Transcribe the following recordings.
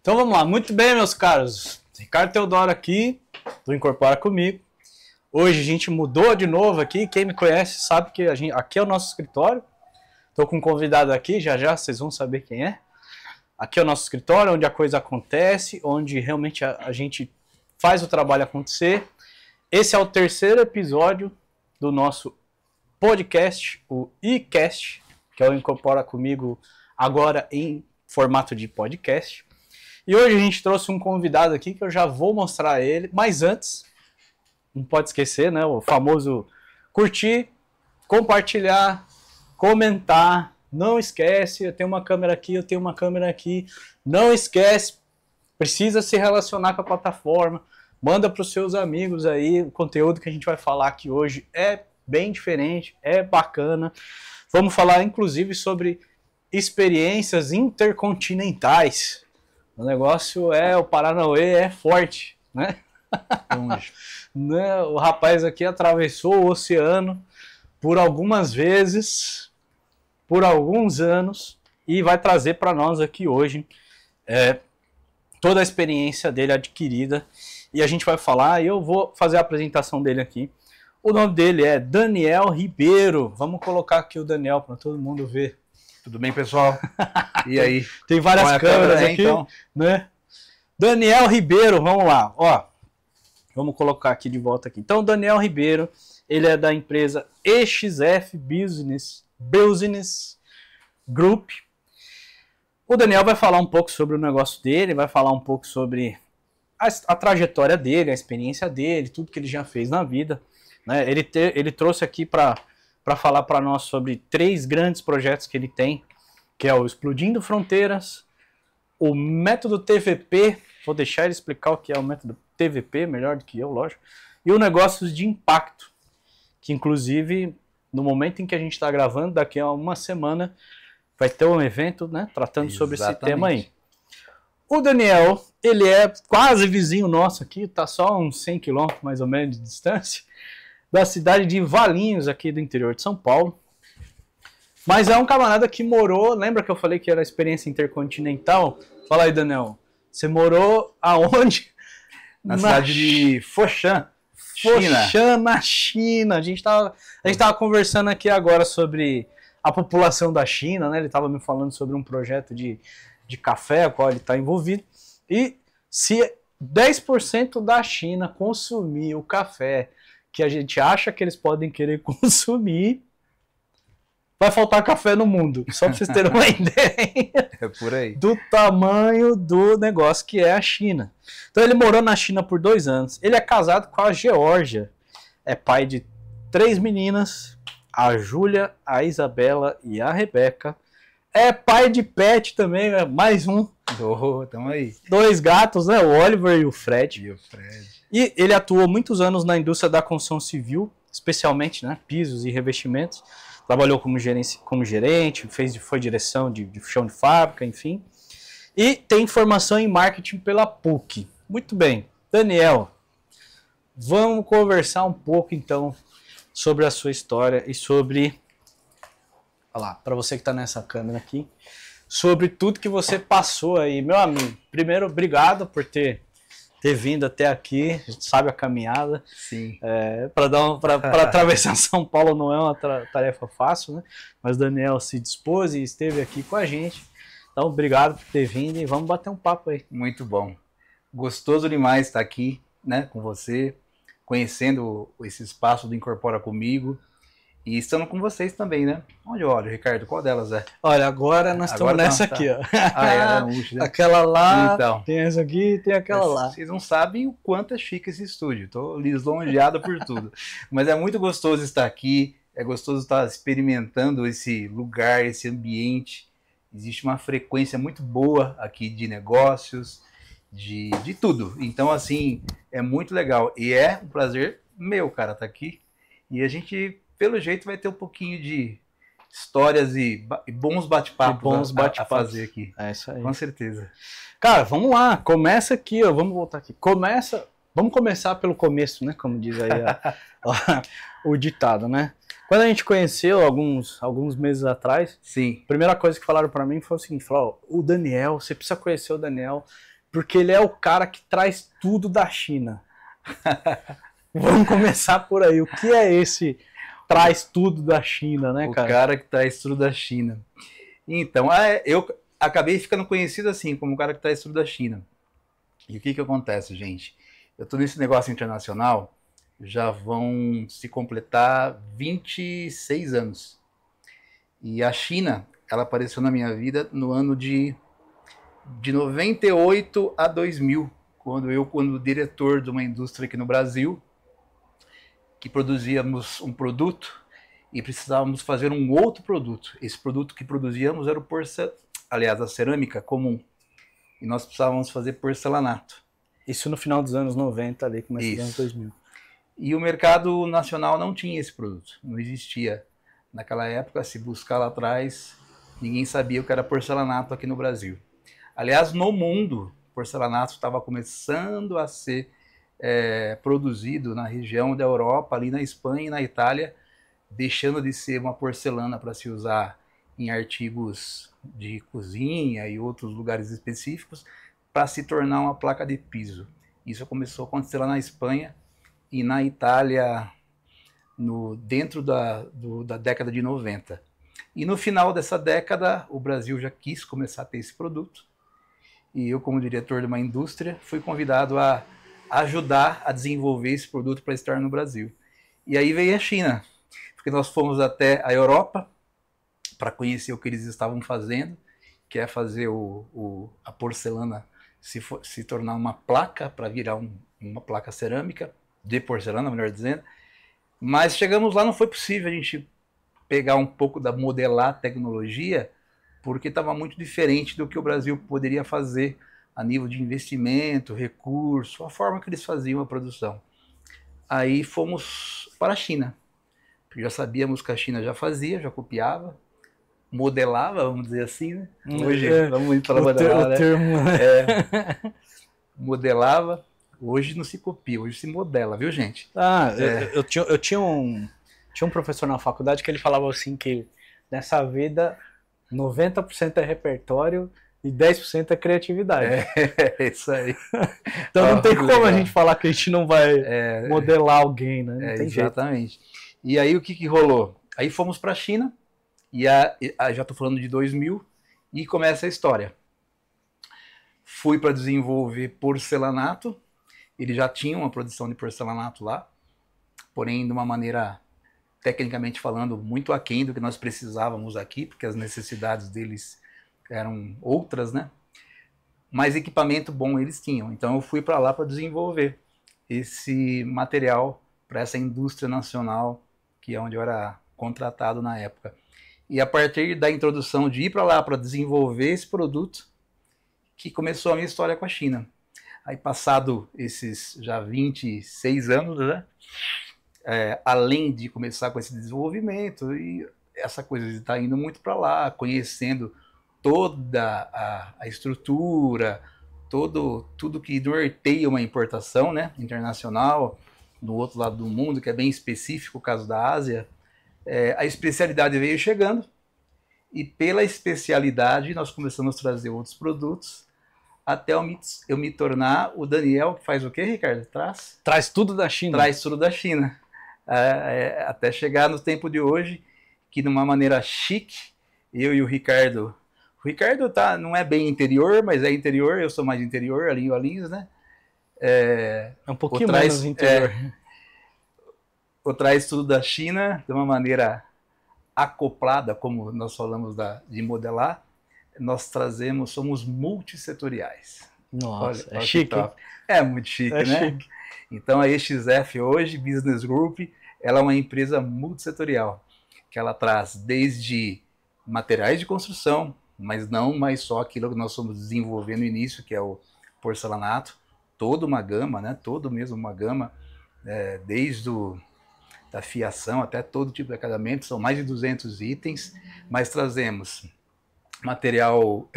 Então vamos lá, muito bem, meus caros. Ricardo Teodoro aqui, do Incorpora Comigo. Hoje a gente mudou de novo aqui. Quem me conhece sabe que aqui é o nosso escritório. Estou com um convidado aqui, já já vocês vão saber quem é. Aqui é o nosso escritório, onde a coisa acontece, onde realmente a gente faz o trabalho acontecer. Esse é o terceiro episódio do nosso podcast, o iCast, que é o Incorpora Comigo agora em formato de podcast. E hoje a gente trouxe um convidado aqui que eu já vou mostrar ele, mas antes, não pode esquecer, né, o famoso curtir, compartilhar, comentar, não esquece, eu tenho uma câmera aqui, eu tenho uma câmera aqui, não esquece, precisa se relacionar com a plataforma, manda para os seus amigos aí, o conteúdo que a gente vai falar aqui hoje é bem diferente, é bacana, vamos falar inclusive sobre experiências intercontinentais. O negócio o Paranauê é forte, né? O rapaz aqui atravessou o oceano por algumas vezes, por alguns anos, e vai trazer para nós aqui hoje toda a experiência dele adquirida. E a gente vai falar, e eu vou fazer a apresentação dele aqui. O nome dele é Daniel Ribeiro. Vamos colocar aqui o Daniel para todo mundo ver. Tudo bem, pessoal? E aí? Tem várias câmeras aqui, então, né? Daniel Ribeiro, vamos lá. Ó, vamos colocar aqui de volta aqui. Então, Daniel Ribeiro, ele é da empresa EXF Business Group. O Daniel vai falar um pouco sobre o negócio dele, vai falar um pouco sobre a trajetória dele, a experiência dele, tudo que ele já fez na vida, né? Ele trouxe aqui para falar para nós sobre 3 grandes projetos que ele tem, que é o Explodindo Fronteiras, o método TVP, vou deixar ele explicar o que é o método TVP, melhor do que eu, lógico, e o Negócios de Impacto, que inclusive, no momento em que a gente está gravando, daqui a uma semana, vai ter um evento, né, tratando sobre esse tema aí. O Daniel, ele é quase vizinho nosso aqui, tá só uns 100 km mais ou menos de distância, da cidade de Valinhos, aqui do interior de São Paulo. Mas é um camarada que morou, lembra que eu falei que era experiência intercontinental? Fala aí, Daniel, você morou aonde? Na cidade de Foshan, China. Foshan, na China. A gente tava conversando aqui agora sobre a população da China, né? Ele estava me falando sobre um projeto de café, a qual ele está envolvido. E se 10% da China consumir o café que a gente acha que eles podem querer consumir, vai faltar café no mundo. Só para vocês terem uma ideia. É por aí. Do tamanho do negócio que é a China. Então ele morou na China por 2 anos. Ele é casado com a Geórgia. É pai de 3 meninas. A Júlia, a Isabela e a Rebeca. É pai de pet também, mais um. Tamo aí. 2 gatos, né? O Oliver e o Fred. E ele atuou muitos anos na indústria da construção civil, especialmente, né, pisos e revestimentos. Trabalhou como gerente, foi direção de chão de fábrica, enfim. E tem formação em marketing pela PUC. Muito bem. Daniel, vamos conversar um pouco, então, sobre a sua história e sobre... Olha lá, para você que está nessa câmera aqui, sobre tudo que você passou aí. Meu amigo, primeiro, obrigado por ter vindo até aqui, a gente sabe a caminhada. Sim. Para atravessar São Paulo não é uma tarefa fácil, né? Mas o Daniel se dispôs e esteve aqui com a gente. Então, obrigado por ter vindo e vamos bater um papo aí. Muito bom. Gostoso demais estar aqui, né, com você, conhecendo esse espaço do Incorpora Comigo. E estando com vocês também, né? Onde eu olho, Ricardo? Qual delas é? Olha, agora nós estamos nessa aqui, ó. Né? Aquela lá, então, tem essa aqui e tem aquela lá. Vocês não sabem o quanto é chique esse estúdio. Estou lisonjeado por tudo. Mas é muito gostoso estar aqui. É gostoso estar experimentando esse lugar, esse ambiente. Existe uma frequência muito boa aqui de negócios, de tudo. Então, assim, é muito legal. E é um prazer meu, cara, estar aqui. E a gente... pelo jeito vai ter um pouquinho de histórias e bons bate-papos a fazer aqui. É isso aí. Com certeza. Cara, vamos lá. Começa aqui, ó. Vamos voltar aqui. Vamos começar pelo começo, né? Como diz aí o ditado, né? Quando a gente conheceu alguns meses atrás, sim, a primeira coisa que falaram pra mim foi o seguinte, falaram, o Daniel, você precisa conhecer o Daniel, porque ele é o cara que traz tudo da China. Vamos começar por aí. O que é esse traz tudo da China, né, cara? O cara que traz tudo da China. Então, eu acabei ficando conhecido assim, como o cara que traz tudo da China. E o que acontece, gente? Eu tô nesse negócio internacional, já vão se completar 26 anos. E a China, ela apareceu na minha vida no ano de 98 a 2000, quando diretor de uma indústria aqui no Brasil, que produzíamos um produto e precisávamos fazer um outro produto. Esse produto que produzíamos era a cerâmica comum. E nós precisávamos fazer porcelanato. Isso no final dos anos 90, ali, começo dos anos 2000. E o mercado nacional não tinha esse produto, não existia. Naquela época, se buscar lá atrás, ninguém sabia o que era porcelanato aqui no Brasil. Aliás, no mundo, porcelanato estava começando a ser produzido na região da Europa, ali na Espanha e na Itália, deixando de ser uma porcelana para se usar em artigos de cozinha e outros lugares específicos, para se tornar uma placa de piso. Isso começou a acontecer lá na Espanha e na Itália dentro da década de 90. E no final dessa década, o Brasil já quis começar a ter esse produto. E eu, como diretor de uma indústria, fui convidado a ajudar a desenvolver esse produto para estar no Brasil. E aí veio a China, porque nós fomos até a Europa para conhecer o que eles estavam fazendo, que é fazer a porcelana se tornar uma placa, para virar uma placa cerâmica, de porcelana, melhor dizendo. Mas chegamos lá, não foi possível a gente pegar um pouco da modelar tecnologia, porque estava muito diferente do que o Brasil poderia fazer a nível de investimento, recurso, a forma que eles faziam a produção. Aí fomos para a China, porque já sabíamos que a China já fazia, já copiava, modelava, vamos dizer assim, né? Hoje, vamos ir para modelar, né? Modelava. Hoje não se copia, hoje se modela, viu, gente? Eu tinha um professor na faculdade que ele falava assim que nessa vida 90% é repertório e 10% é criatividade. É isso aí. Então não tem como a gente falar que a gente não vai modelar alguém, né? Não tem exatamente. Jeito. E aí o que rolou? Aí fomos para a China, e já estou falando de 2000, e começa a história. Fui para desenvolver porcelanato. Ele já tinha uma produção de porcelanato lá, porém de uma maneira, tecnicamente falando, muito aquém do que nós precisávamos aqui, porque as necessidades deles eram outras, né? Mas equipamento bom eles tinham. Então eu fui para lá para desenvolver esse material para essa indústria nacional, que é onde eu era contratado na época. E a partir da introdução de ir para lá para desenvolver esse produto, que começou a minha história com a China. Aí passado esses já 26 anos, né? Além de começar com esse desenvolvimento e essa coisa de estar indo muito para lá, conhecendo toda a estrutura, tudo que norteia uma importação, né, internacional, do outro lado do mundo, que é bem específico, o caso da Ásia, a especialidade veio chegando, e pela especialidade nós começamos a trazer outros produtos, até eu me tornar o Daniel, que faz o quê, Ricardo? Traz tudo da China. Traz tudo da China. Até chegar no tempo de hoje, que de uma maneira chique, eu e o Ricardo não é bem interior, mas é interior, eu sou mais interior, ali em Valinhos, né? É um pouquinho menos interior. O traz tudo da China, de uma maneira acoplada, como nós falamos de modelar, nós somos multissetoriais. Nossa, olha chique. É muito chique, né? Chique. Então a EXF hoje, Business Group, ela é uma empresa multissetorial, que ela traz desde materiais de construção, mas não mais só aquilo que nós estamos desenvolvendo no início, que é o porcelanato, toda uma gama, né? Todo mesmo uma gama, desde da fiação até todo tipo de acabamento, são mais de 200 itens, mas trazemos material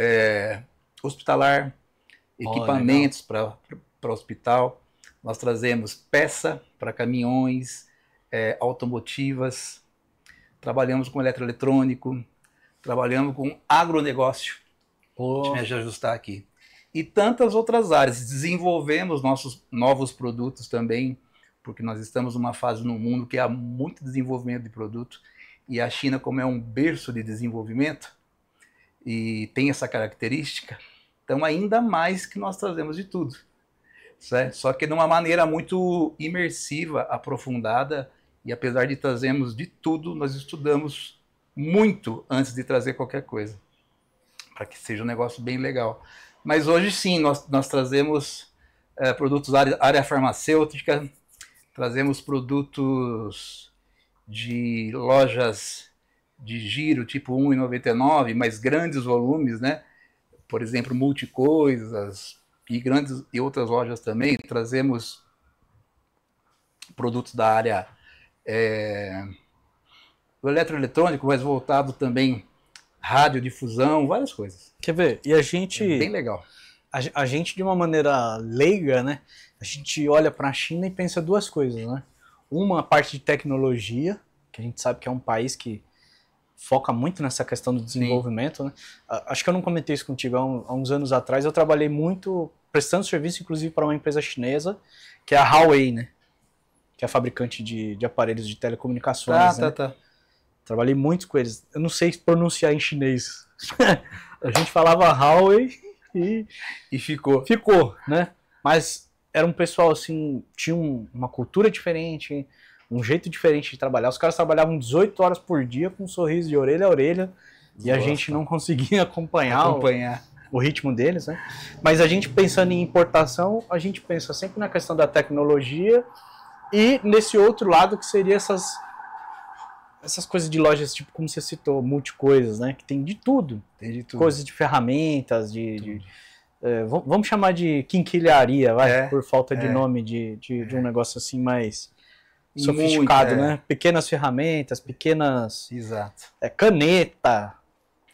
hospitalar, equipamentos para hospital, nós trazemos peça para caminhões, automotivas, trabalhamos com eletroeletrônico, trabalhamos com agronegócio. Deixa eu me ajustar aqui. e tantas outras áreas. Desenvolvemos nossos novos produtos também, porque nós estamos numa fase no mundo que há muito desenvolvimento de produto, e a China, como é um berço de desenvolvimento, e tem essa característica, então ainda mais que nós trazemos de tudo, certo? Só que de uma maneira muito imersiva, aprofundada, e apesar de trazermos de tudo, nós estudamos muito antes de trazer qualquer coisa, para que seja um negócio bem legal. Mas hoje sim, nós trazemos produtos da área farmacêutica, trazemos produtos de lojas de giro tipo 1,99, mas grandes volumes, né? Por exemplo, Multicoisas e outras lojas também. Trazemos produtos da área do eletroeletrônico, mas voltado também radiodifusão, várias coisas. Quer ver? E a gente... bem legal. A gente, de uma maneira leiga, né? A gente olha para a China e pensa duas coisas, né? Uma, a parte de tecnologia, que a gente sabe que é um país que foca muito nessa questão do desenvolvimento, né? Acho que eu não comentei isso contigo, há uns anos atrás eu trabalhei muito prestando serviço, inclusive, para uma empresa chinesa, que é a Huawei, né? Que é a fabricante de aparelhos de telecomunicações, né? Trabalhei muito com eles. Eu não sei pronunciar em chinês. A gente falava Huawei e ficou. Ficou, né? Mas era um pessoal, assim, tinha uma cultura diferente, um jeito diferente de trabalhar. Os caras trabalhavam 18 horas por dia com um sorriso de orelha a orelha. E a gente não conseguia acompanhar o ritmo deles, né? Mas a gente pensando em importação, a gente pensa sempre na questão da tecnologia e nesse outro lado que seria essas coisas de lojas, tipo, como você citou, Multicoisas, né? Que tem de tudo. Tem de tudo. Coisas de ferramentas, vamos chamar de quinquilharia, por falta de nome de um negócio assim mais sofisticado, né? Pequenas ferramentas, pequenas... Exato. Caneta,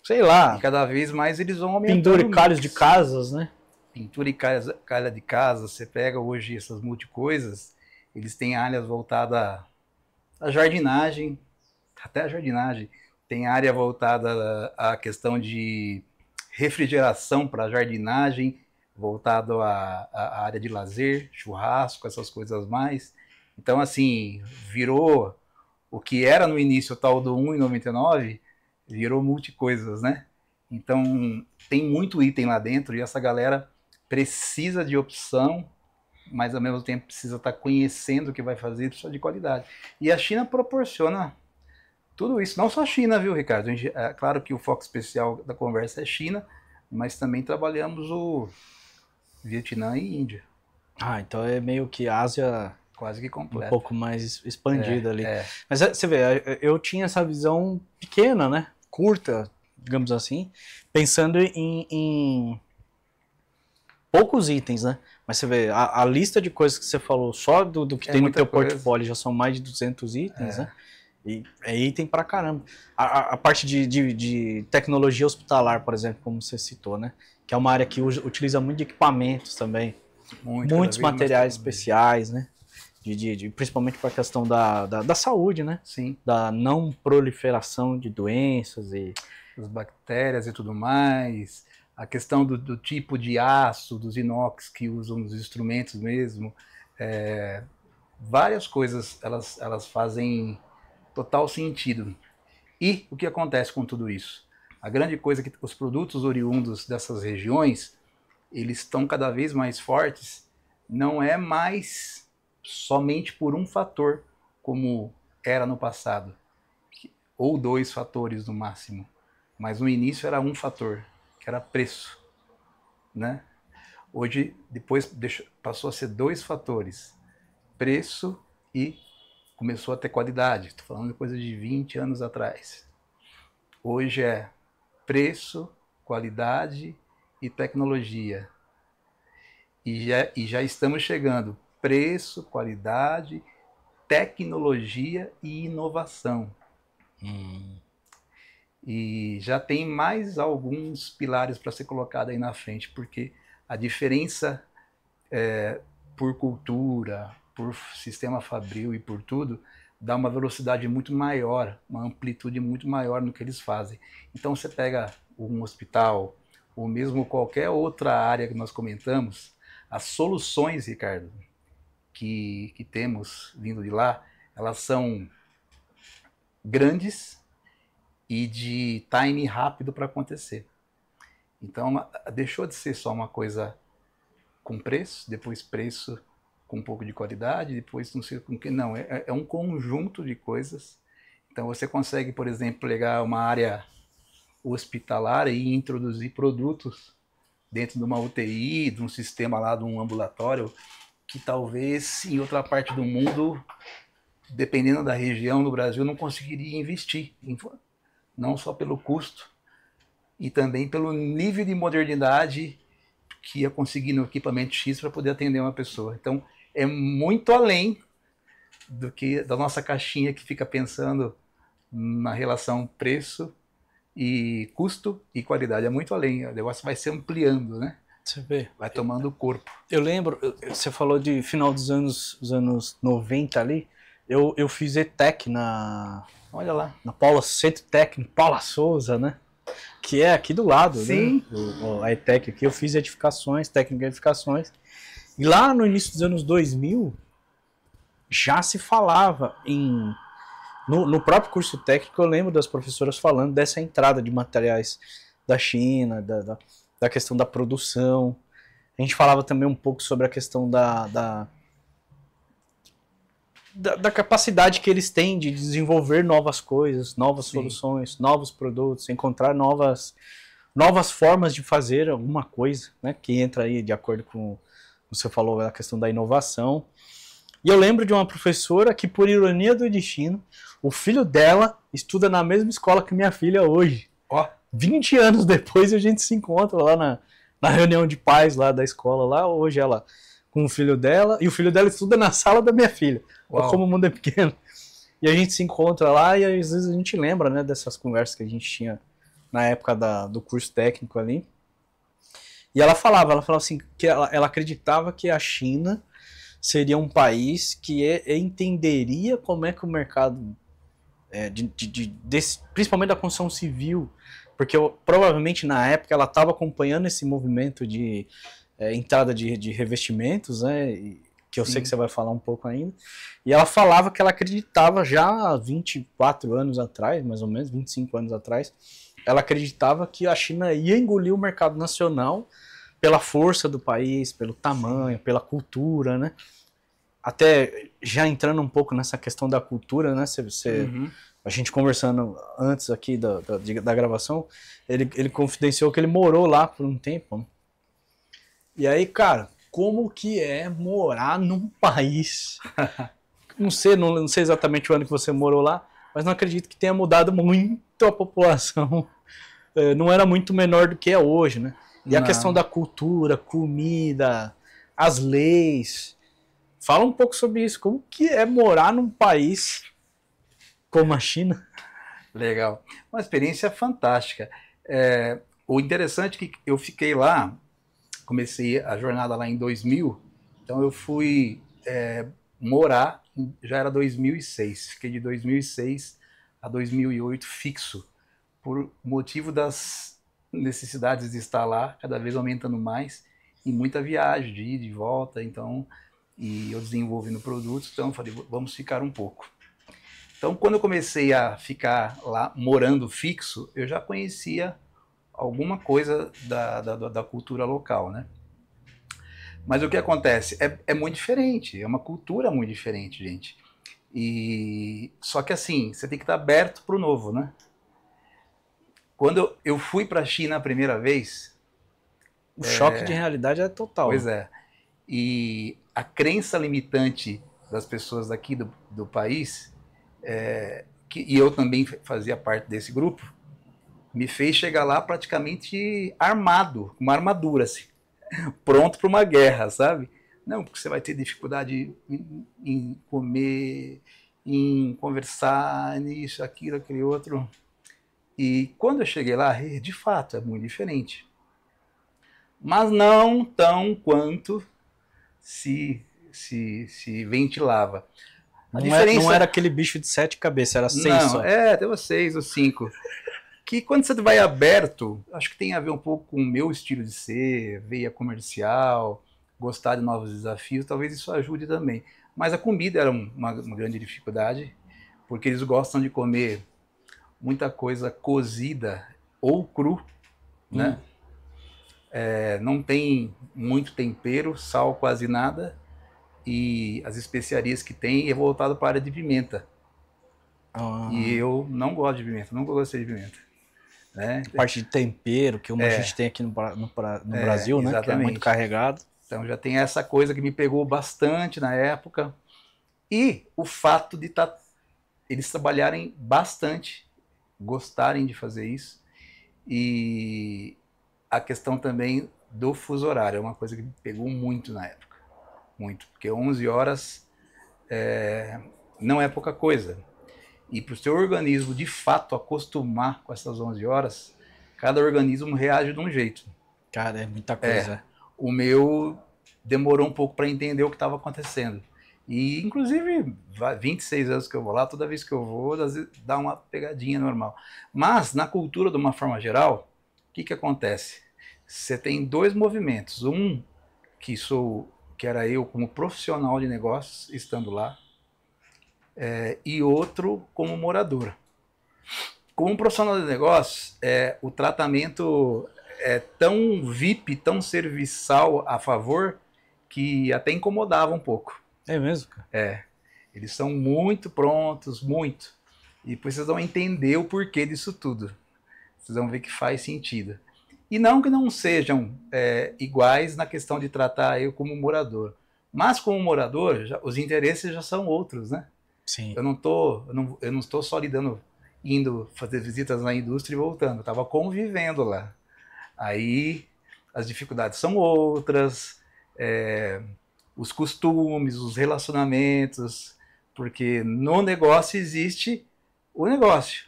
sei lá. E cada vez mais eles vão aumentando. Penduricalhos de casas, né? Pintura e calha de casa. Você pega hoje essas Multicoisas, eles têm áreas voltadas à jardinagem, até a jardinagem. Tem área voltada à questão de refrigeração para jardinagem, voltado à área de lazer, churrasco, essas coisas mais. Então, assim, virou o que era no início o tal do 1,99, virou Multicoisas, né? Então, tem muito item lá dentro e essa galera precisa de opção, mas ao mesmo tempo precisa estar conhecendo o que vai fazer, precisa de qualidade. E a China proporciona tudo isso. Não só a China, viu, Ricardo? É claro que o foco especial da conversa é China, mas também trabalhamos o Vietnã e Índia. Então é meio que Ásia... quase que completa. Um pouco mais expandida ali. Mas você vê, eu tinha essa visão pequena, né? Curta, digamos assim, pensando em poucos itens, né? Mas você vê, a lista de coisas que você falou, só do que tem no teu portfólio, já são mais de 200 itens, né? E é item pra caramba. A parte de tecnologia hospitalar, por exemplo, como você citou, né? Que é uma área que utiliza muito de equipamentos também. Muitos materiais especiais, né? Principalmente para a questão da saúde, né? Sim. Da não proliferação de doenças e... as bactérias e tudo mais. A questão do tipo de aço, dos inox que usam nos instrumentos mesmo. Várias coisas, elas fazem total sentido. E o que acontece com tudo isso? A grande coisa é que os produtos oriundos dessas regiões, eles estão cada vez mais fortes, não é mais somente por um fator, como era no passado, ou 2 fatores no máximo, mas no início era um fator, que era preço, né? Hoje, depois passou a ser 2 fatores, preço e começou a ter qualidade. Estou falando de coisa de 20 anos atrás. Hoje é preço, qualidade e tecnologia. E já estamos chegando. Preço, qualidade, tecnologia e inovação. E já tem mais alguns pilares para ser colocado aí na frente, porque a diferença por cultura, por sistema fabril e por tudo, dá uma velocidade muito maior, uma amplitude muito maior no que eles fazem. Então você pega um hospital, ou mesmo qualquer outra área que nós comentamos, as soluções, Ricardo, que temos vindo de lá, elas são grandes e de time rápido para acontecer. Então, deixou de ser só uma coisa com preço, depois preço com um pouco de qualidade, depois não sei com que. Não, é um conjunto de coisas. Então, você consegue, por exemplo, pegar uma área hospitalar e introduzir produtos dentro de uma UTI, de um sistema lá, de um ambulatório, que talvez em outra parte do mundo, dependendo da região do Brasil, não conseguiria investir, não só pelo custo, e também pelo nível de modernidade que ia conseguir no equipamento X para poder atender uma pessoa. Então, é muito além do que da nossa caixinha que fica pensando na relação preço e custo e qualidade. É muito além. O negócio vai se ampliando, né? Você vê. Vai tomando corpo. Eu lembro, você falou de final dos anos 90 ali, eu fiz ETEC Olha lá. na Paula, Centro Técnico Paula Souza, né? Que é aqui do lado, sim, né? A ETEC aqui, eu fiz edificações, técnica de edificações. E lá no início dos anos 2000, já se falava no próprio curso técnico, eu lembro das professoras falando dessa entrada de materiais da China, da questão da produção. A gente falava também um pouco sobre a questão da capacidade que eles têm de desenvolver novas coisas, novas soluções, novos produtos, encontrar novas formas de fazer alguma coisa, né? Que entra aí de acordo com você falou, a questão da inovação. E eu lembro de uma professora que, por ironia do destino, o filho dela estuda na mesma escola que minha filha hoje. Ó, 20 anos depois a gente se encontra lá na reunião de pais lá da escola, lá hoje ela com o filho dela, e o filho dela estuda na sala da minha filha. Olha como o mundo é pequeno. E a gente se encontra lá e às vezes a gente lembra, né, dessas conversas que a gente tinha na época do curso técnico ali. E ela falava assim, que ela acreditava que a China seria um país que entenderia como é que o mercado, principalmente da construção civil, porque provavelmente na época ela estava acompanhando esse movimento de entrada de revestimentos, né, que eu sei que você vai falar um pouco ainda, e ela falava que ela acreditava já há 24 anos atrás, mais ou menos, 25 anos atrás, ela acreditava que a China ia engolir o mercado nacional pela força do país, pelo tamanho, pela cultura, né? Até já entrando um pouco nessa questão da cultura, né? A gente conversando antes aqui da gravação, ele confidenciou que ele morou lá por um tempo, né? E aí, cara, como que é morar num país... não sei exatamente o ano que você morou lá, mas não acredito que tenha mudado muito a população. Não era muito menor do que é hoje, né? E a questão da cultura, comida, as leis. Fala um pouco sobre isso. Como que é morar num país como a China? Legal. Uma experiência fantástica. O interessante é que eu fiquei lá, comecei a jornada lá em 2000, então eu fui morar, já era 2006. Fiquei de 2006 a 2008 fixo, por motivo das necessidades de estar lá, cada vez aumentando mais, e muita viagem, de ir e de volta, então, e eu desenvolvendo produtos, então eu falei, vamos ficar um pouco. Então, quando eu comecei a ficar lá, morando fixo, eu já conhecia alguma coisa da cultura local, né? Mas o que acontece? É muito diferente, é uma cultura muito diferente, gente. Só que assim, você tem que estar aberto para o novo, né? Quando eu fui para a China a primeira vez... O choque de realidade é total. Pois é. E a crença limitante das pessoas daqui do país, e eu também fazia parte desse grupo, me fez chegar lá praticamente armado, com uma armadura, assim, pronto para uma guerra, sabe? Não, porque você vai ter dificuldade em comer, em conversar, nisso, aquilo, aquele outro... E quando eu cheguei lá, de fato, é muito diferente. Mas não tão quanto se ventilava. Não era aquele bicho de 7 cabeças, era 6 só. Teve 6 ou 5. que quando você vai aberto, acho que tem a ver um pouco com o meu estilo de ser, veia comercial, gostar de novos desafios, talvez isso ajude também. Mas a comida era uma grande dificuldade, porque eles gostam de comer muita coisa cozida ou cru, né? Não tem muito tempero, sal quase nada, e as especiarias que tem é voltado para a área de pimenta. E eu não gosto de pimenta, nunca gostei de pimenta. Né? Parte de tempero, que a gente tem aqui no Brasil, né? Que é muito carregado. Então já tem essa coisa que me pegou bastante na época. E o fato de eles trabalharem bastante, gostarem de fazer isso. E a questão também do fuso horário é uma coisa que me pegou muito na época. Muito. Porque 11 horas não é pouca coisa. E para o seu organismo, de fato, acostumar com essas 11 horas, cada organismo reage de um jeito. Cara, é muita coisa. O meu demorou um pouco para entender o que estava acontecendo. E, inclusive, 26 anos que eu vou lá, toda vez que eu vou, às vezes dá uma pegadinha normal. Mas, na cultura, de uma forma geral, o que acontece? Você tem dois movimentos. Um, que era eu como profissional de negócios, estando lá, e outro como morador. Como profissional de negócios, o tratamento é tão VIP, tão serviçal a favor, que até incomodava um pouco. É mesmo, cara? Eles são muito prontos, muito. E vocês vão entender o porquê disso tudo. Vocês vão ver que faz sentido. E não que não sejam iguais na questão de tratar eu como morador. Mas como morador, os interesses já são outros, né? Sim. Eu não estou só indo fazer visitas na indústria e voltando. Eu estava convivendo lá. Aí as dificuldades são outras, os costumes, os relacionamentos, porque no negócio existe o negócio.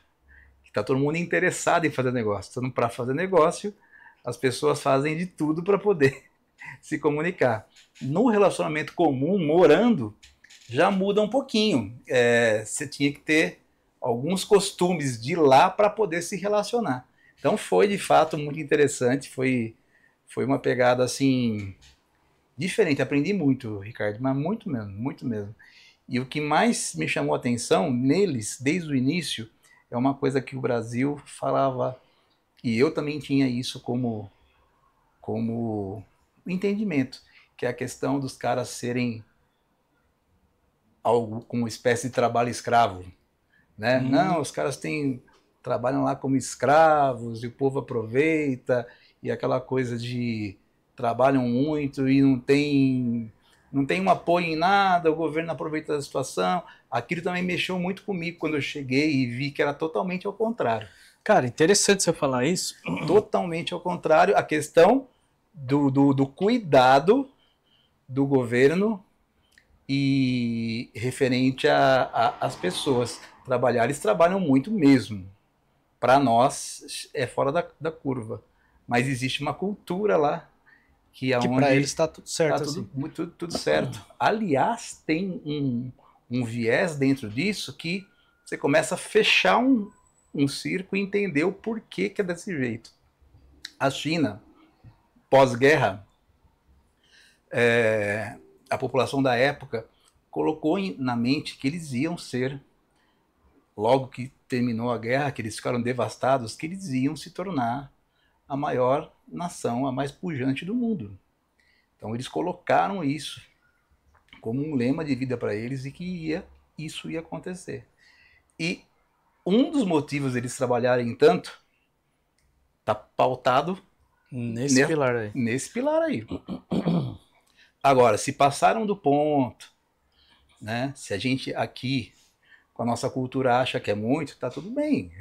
Está todo mundo interessado em fazer negócio. Então, para fazer negócio, as pessoas fazem de tudo para poder se comunicar. No relacionamento comum, morando, já muda um pouquinho. Você tinha que ter alguns costumes de lá para poder se relacionar. Então foi de fato muito interessante, foi uma pegada assim diferente. Aprendi muito, Ricardo, mas muito mesmo, muito mesmo. E o que mais me chamou a atenção neles, desde o início, é uma coisa que o Brasil falava, e eu também tinha isso como entendimento, que é a questão dos caras serem algo como uma espécie de trabalho escravo, né? Não, os caras trabalham lá como escravos e o povo aproveita, e aquela coisa de trabalham muito e não tem um apoio em nada, o governo aproveita da situação. Aquilo também mexeu muito comigo quando eu cheguei e vi que era totalmente ao contrário. Cara, interessante você falar isso. Totalmente ao contrário, a questão do cuidado do governo e referente às pessoas trabalhar, eles trabalham muito mesmo. Para nós é fora da curva, mas existe uma cultura lá que para eles está tudo certo. Tá tudo certo. Aliás, tem um viés dentro disso que você começa a fechar um circo e entender o porquê que é desse jeito. A China, pós-guerra, a população da época colocou na mente que eles iam ser, logo que terminou a guerra, que eles ficaram devastados, que eles iam se tornar a maior nação, a mais pujante do mundo. Então eles colocaram isso como um lema de vida para eles e que isso ia acontecer. E um dos motivos deles trabalharem tanto está pautado nesse pilar aí. Nesse pilar aí. Agora, se passaram do ponto, né? Se a gente aqui, com a nossa cultura, acha que é muito, tá tudo bem.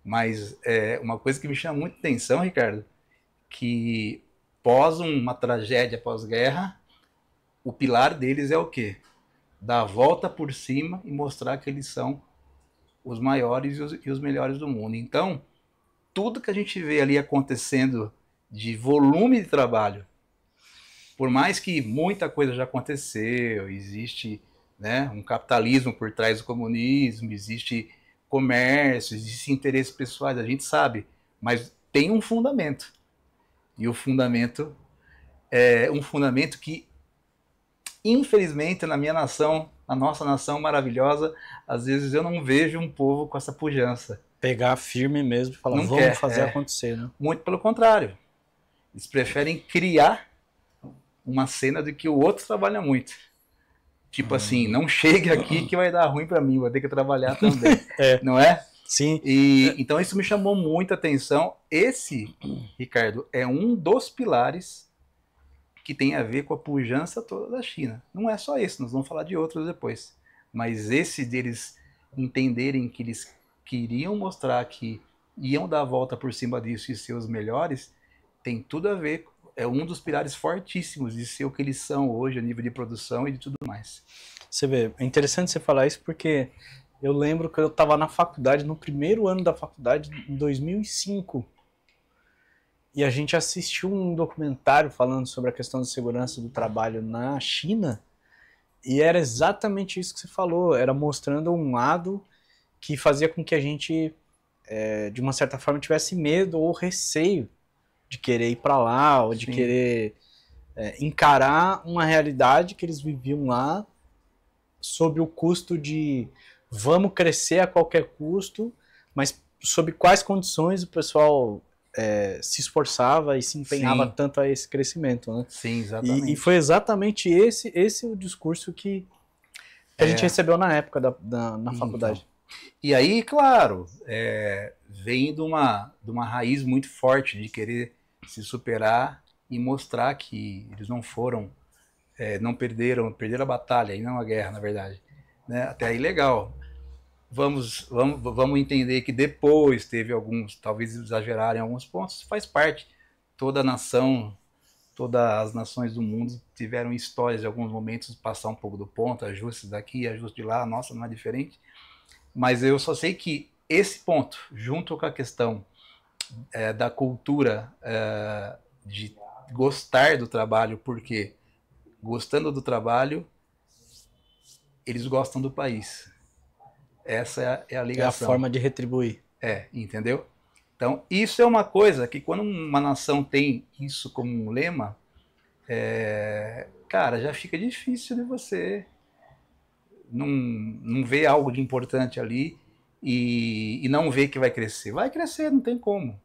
Mas uma coisa que me chama muita atenção, Ricardo, que pós uma tragédia pós-guerra, o pilar deles é o quê? Dar a volta por cima e mostrar que eles são os maiores e os melhores do mundo. Então, tudo que a gente vê ali acontecendo de volume de trabalho, por mais que muita coisa já aconteceu, existe, né, um capitalismo por trás do comunismo, existe comércio, existem interesses pessoais, a gente sabe, mas tem um fundamento. E o fundamento é um fundamento que, infelizmente, na minha nação, na nossa nação maravilhosa, às vezes eu não vejo um povo com essa pujança. Pegar firme mesmo e falar, Não vamos quer, fazer acontecer, né? Muito pelo contrário. Eles preferem criar uma cena de que o outro trabalha muito. Tipo assim, não chegue aqui que vai dar ruim para mim, vou ter que trabalhar também. Não é? Sim. E então isso me chamou muita atenção. Esse, Ricardo, é um dos pilares que tem a ver com a pujança toda da China. Não é só esse, nós vamos falar de outros depois. Mas esse deles entenderem que eles queriam mostrar que iam dar a volta por cima disso e ser os melhores, tem tudo a ver, é um dos pilares fortíssimos de ser o que eles são hoje a nível de produção e de tudo mais. Você vê, é interessante você falar isso porque eu lembro que eu estava na faculdade, no primeiro ano da faculdade, em 2005, e a gente assistiu um documentário falando sobre a questão da segurança do trabalho na China, e era exatamente isso que você falou, era mostrando um lado que fazia com que a gente, de uma certa forma, tivesse medo ou receio de querer ir para lá, ou de Sim. querer encarar uma realidade que eles viviam lá, sob o custo de vamos crescer a qualquer custo, mas sob quais condições o pessoal se esforçava e se empenhava Sim. tanto a esse crescimento, né? Sim, exatamente. E foi exatamente esse o discurso que a gente recebeu na época na faculdade. E aí, claro, vem de uma raiz muito forte de querer se superar e mostrar que eles não foram, não perderam a batalha, e não a guerra, na verdade. Né? Até aí, legal. Vamos entender que depois teve alguns, talvez exagerarem em alguns pontos, faz parte. Toda nação, todas as nações do mundo tiveram histórias em alguns momentos, passar um pouco do ponto, ajustes daqui, ajustes de lá, nossa, não é diferente. Mas eu só sei que esse ponto, junto com a questão da cultura de gostar do trabalho, porque gostando do trabalho, eles gostam do país. Essa é a ligação. É a forma de retribuir. Entendeu? Então, isso é uma coisa que quando uma nação tem isso como um lema, cara, já fica difícil de você não ver algo de importante ali e não ver que vai crescer. Vai crescer, não tem como.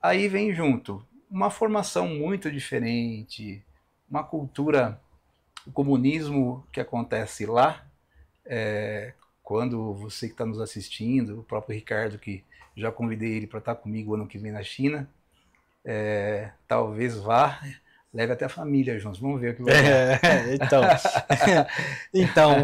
Aí vem junto uma formação muito diferente, uma cultura, o comunismo que acontece lá, quando você que está nos assistindo, o próprio Ricardo, que já convidei ele para estar comigo ano que vem na China, talvez vá, leve até a família juntos, vamos ver o que vai dar. Então,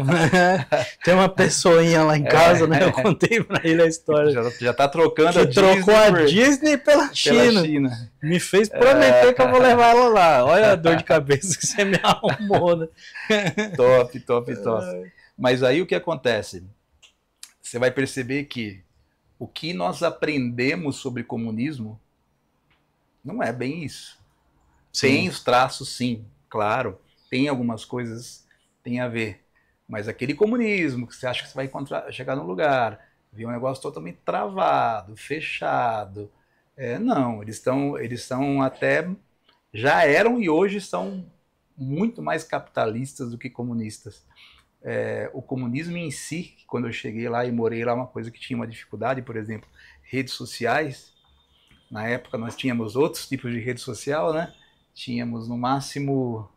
tem uma pessoinha lá em casa, né? Eu contei para ele a história. Já tá trocando que trocou a Disney pela China. Me fez prometer que eu vou levar ela lá. Olha a dor de cabeça que você me arrumou, né? Top. Mas aí o que acontece? Você vai perceber que o que nós aprendemos sobre comunismo não é bem isso. Sim. Tem os traços, sim, claro. Tem algumas coisas que tem a ver. Mas aquele comunismo que você acha que você vai chegar num lugar, ver um negócio totalmente travado, fechado. Não, eles estão até... Já eram e hoje são muito mais capitalistas do que comunistas. O comunismo em si, quando eu cheguei lá e morei lá, uma coisa que tinha uma dificuldade, por exemplo, redes sociais. Na época nós tínhamos outros tipos de rede social, né? Tínhamos no máximo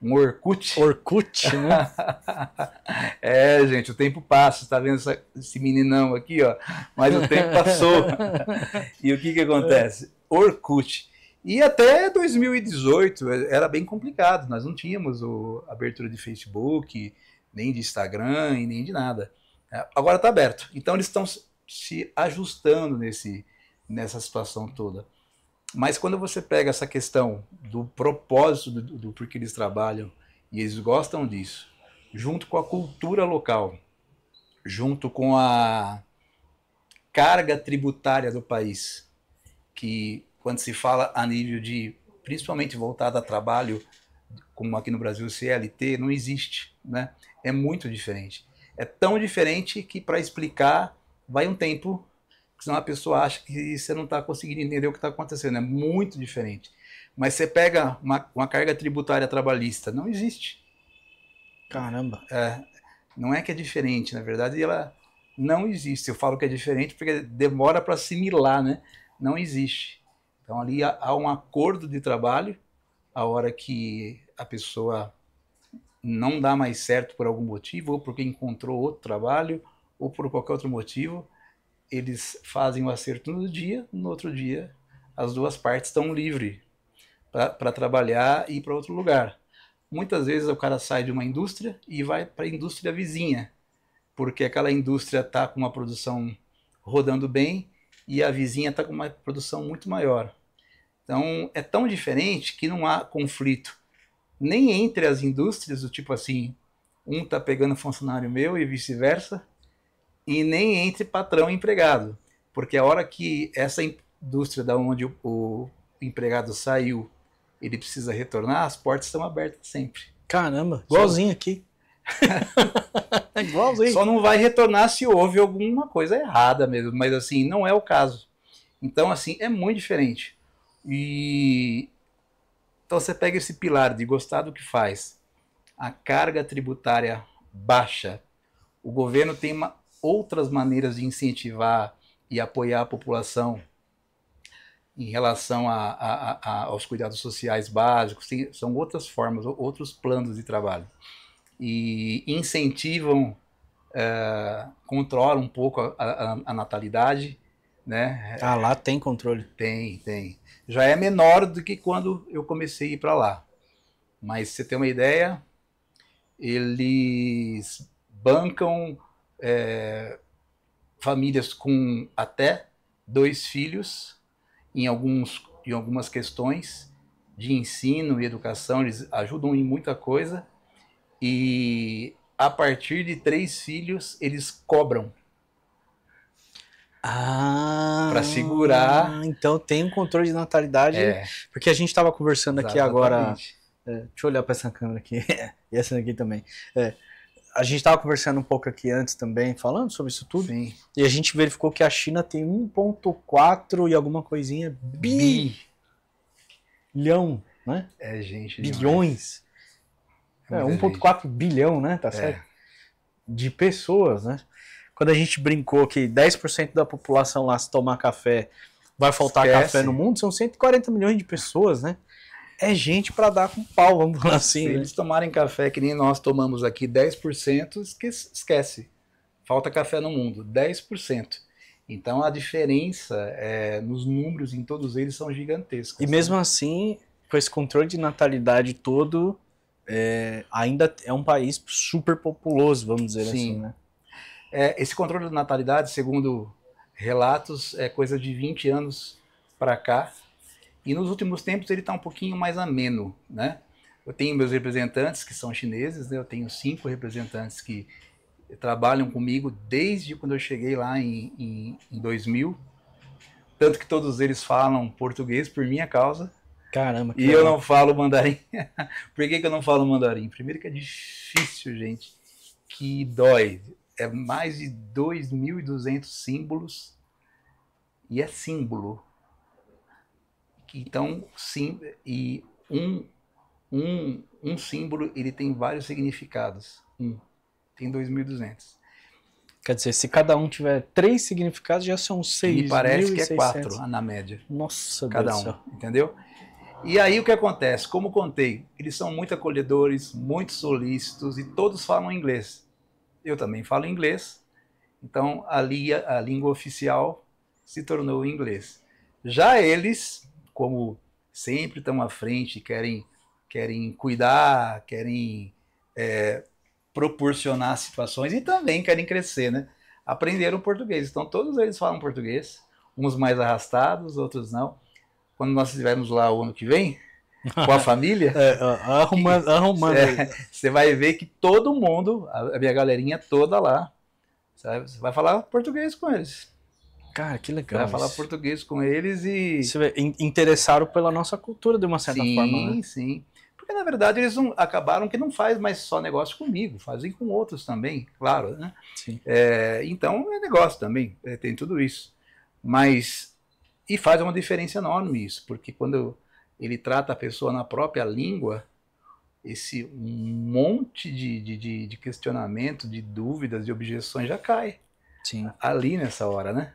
um Orkut. Orkut, né? Gente, o tempo passa, tá vendo esse meninão aqui, ó? Mas o tempo passou. E o que acontece? Orkut. E até 2018 era bem complicado, nós não tínhamos abertura de Facebook, nem de Instagram e nem de nada. Agora está aberto. Então eles estão se ajustando nessa situação toda. Mas quando você pega essa questão do propósito do porquê eles trabalham, e eles gostam disso, junto com a cultura local, junto com a carga tributária do país, que quando se fala a nível de, principalmente voltado a trabalho, como aqui no Brasil, CLT, não existe, né? É muito diferente. É tão diferente que, para explicar, vai um tempo, senão a pessoa acha que você não está conseguindo entender o que está acontecendo. É muito diferente. Mas você pega uma carga tributária trabalhista, não existe. Caramba. Não é que é diferente, na verdade ela não existe. Eu falo que é diferente porque demora para assimilar, né? Não existe. Então ali há um acordo de trabalho, a hora que a pessoa não dá mais certo por algum motivo, ou porque encontrou outro trabalho, ou por qualquer outro motivo, eles fazem o acerto no dia, no outro dia as duas partes estão livres para trabalhar e ir para outro lugar. Muitas vezes o cara sai de uma indústria e vai para a indústria vizinha, porque aquela indústria está com uma produção rodando bem e a vizinha está com uma produção muito maior. Então é tão diferente que não há conflito nem entre as indústrias, do tipo assim, um está pegando funcionário meu e vice-versa, e nem entre patrão e empregado, porque a hora que essa indústria da onde o empregado saiu, ele precisa retornar, as portas estão abertas sempre. Caramba, igualzinho aqui. Igualzinho. Só não vai retornar se houve alguma coisa errada mesmo, mas assim, não é o caso. Então, assim, é muito diferente. Então você pega esse pilar de gostar do que faz, a carga tributária baixa, o governo tem outras maneiras de incentivar e apoiar a população em relação aos cuidados sociais básicos, são outras formas, outros planos de trabalho. E incentivam, controlam um pouco a natalidade, né? Ah, lá tem controle. Tem. Já é menor do que quando eu comecei a ir para lá. Mas, você tem uma ideia, eles bancam famílias com até 2 filhos em algumas questões de ensino e educação, eles ajudam em muita coisa, e a partir de 3 filhos eles cobram para segurar. Então tem um controle de natalidade, porque a gente estava conversando aqui agora. Deixa eu olhar para essa câmera aqui, e essa aqui também. A gente estava conversando um pouco aqui antes também, falando sobre isso tudo. Sim. E a gente verificou que a China tem 1,4 e alguma coisinha bilhão, né? Gente. Bilhões. 1,4 bilhão, né? Tá certo? De pessoas, né? Quando a gente brincou que 10% da população lá, se tomar café, vai faltar café no mundo, são 140 milhões de pessoas, né? É gente para dar com pau, vamos falar assim. Se eles tomarem café que nem nós tomamos aqui, 10%, esquece. Falta café no mundo, 10%. Então a diferença nos números em todos eles são gigantescas. E mesmo assim, com esse controle de natalidade todo, ainda é um país super populoso, vamos dizer assim, né? Esse controle de natalidade, segundo relatos, é coisa de 20 anos para cá. E nos últimos tempos ele está um pouquinho mais ameno, né? Eu tenho meus representantes que são chineses, né? Eu tenho 5 representantes que trabalham comigo desde quando eu cheguei lá em 2000. Tanto que todos eles falam português por minha causa. Caramba, que E legal. Eu não falo mandarim. Por que eu não falo mandarim? Primeiro que é difícil, gente, que dói. É mais de 2.200 símbolos e é símbolo. Então, sim, e um símbolo ele tem vários significados. Tem 2.200. Quer dizer, se cada um tiver 3 significados, já são 6. Me parece que é 4 na média. Nossa, cada um, entendeu? E aí o que acontece? Como contei, eles são muito acolhedores, muito solícitos e todos falam inglês. Eu também falo inglês, então a língua oficial se tornou o inglês. Já eles, como sempre estão à frente, querem cuidar, querem proporcionar situações e também querem crescer, né? Aprenderam português, então todos eles falam português, uns mais arrastados, outros não. Quando nós estivermos lá o ano que vem, com a família, arrumando. Você vai ver que todo mundo, a minha galerinha toda lá, você vai falar português com eles. Cara, que legal. Vai falar português com eles e... Você vê, interessaram pela nossa cultura de uma certa forma, né? Sim. Porque, na verdade, eles acabaram que não faz mais só negócio comigo, fazem com outros também, claro, né? Sim. Então, é negócio também, tem tudo isso. Mas, e faz uma diferença enorme isso, porque quando ele trata a pessoa na própria língua, esse monte de questionamento, de dúvidas, de objeções já cai. Sim. Ali nessa hora, né?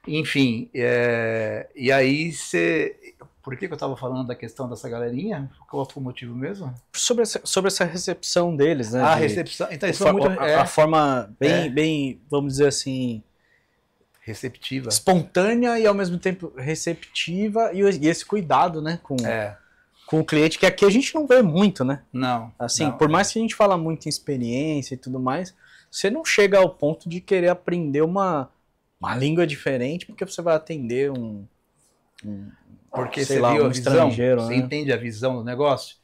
Enfim, e aí você... Por que eu estava falando da questão dessa galerinha? Qual foi o motivo mesmo? Sobre essa recepção deles, né? A recepção. Então, isso foi muito... A forma bem, vamos dizer assim... receptiva. Espontânea e ao mesmo tempo receptiva e esse cuidado, né? Com o cliente, que aqui a gente não vê muito, né? Não. Assim, não. Por mais que a gente fala muito em experiência e tudo mais, você não chega ao ponto de querer aprender uma língua diferente porque você vai atender porque sei você lá, viu um a visão, estrangeiro, você né? entende a visão do negócio?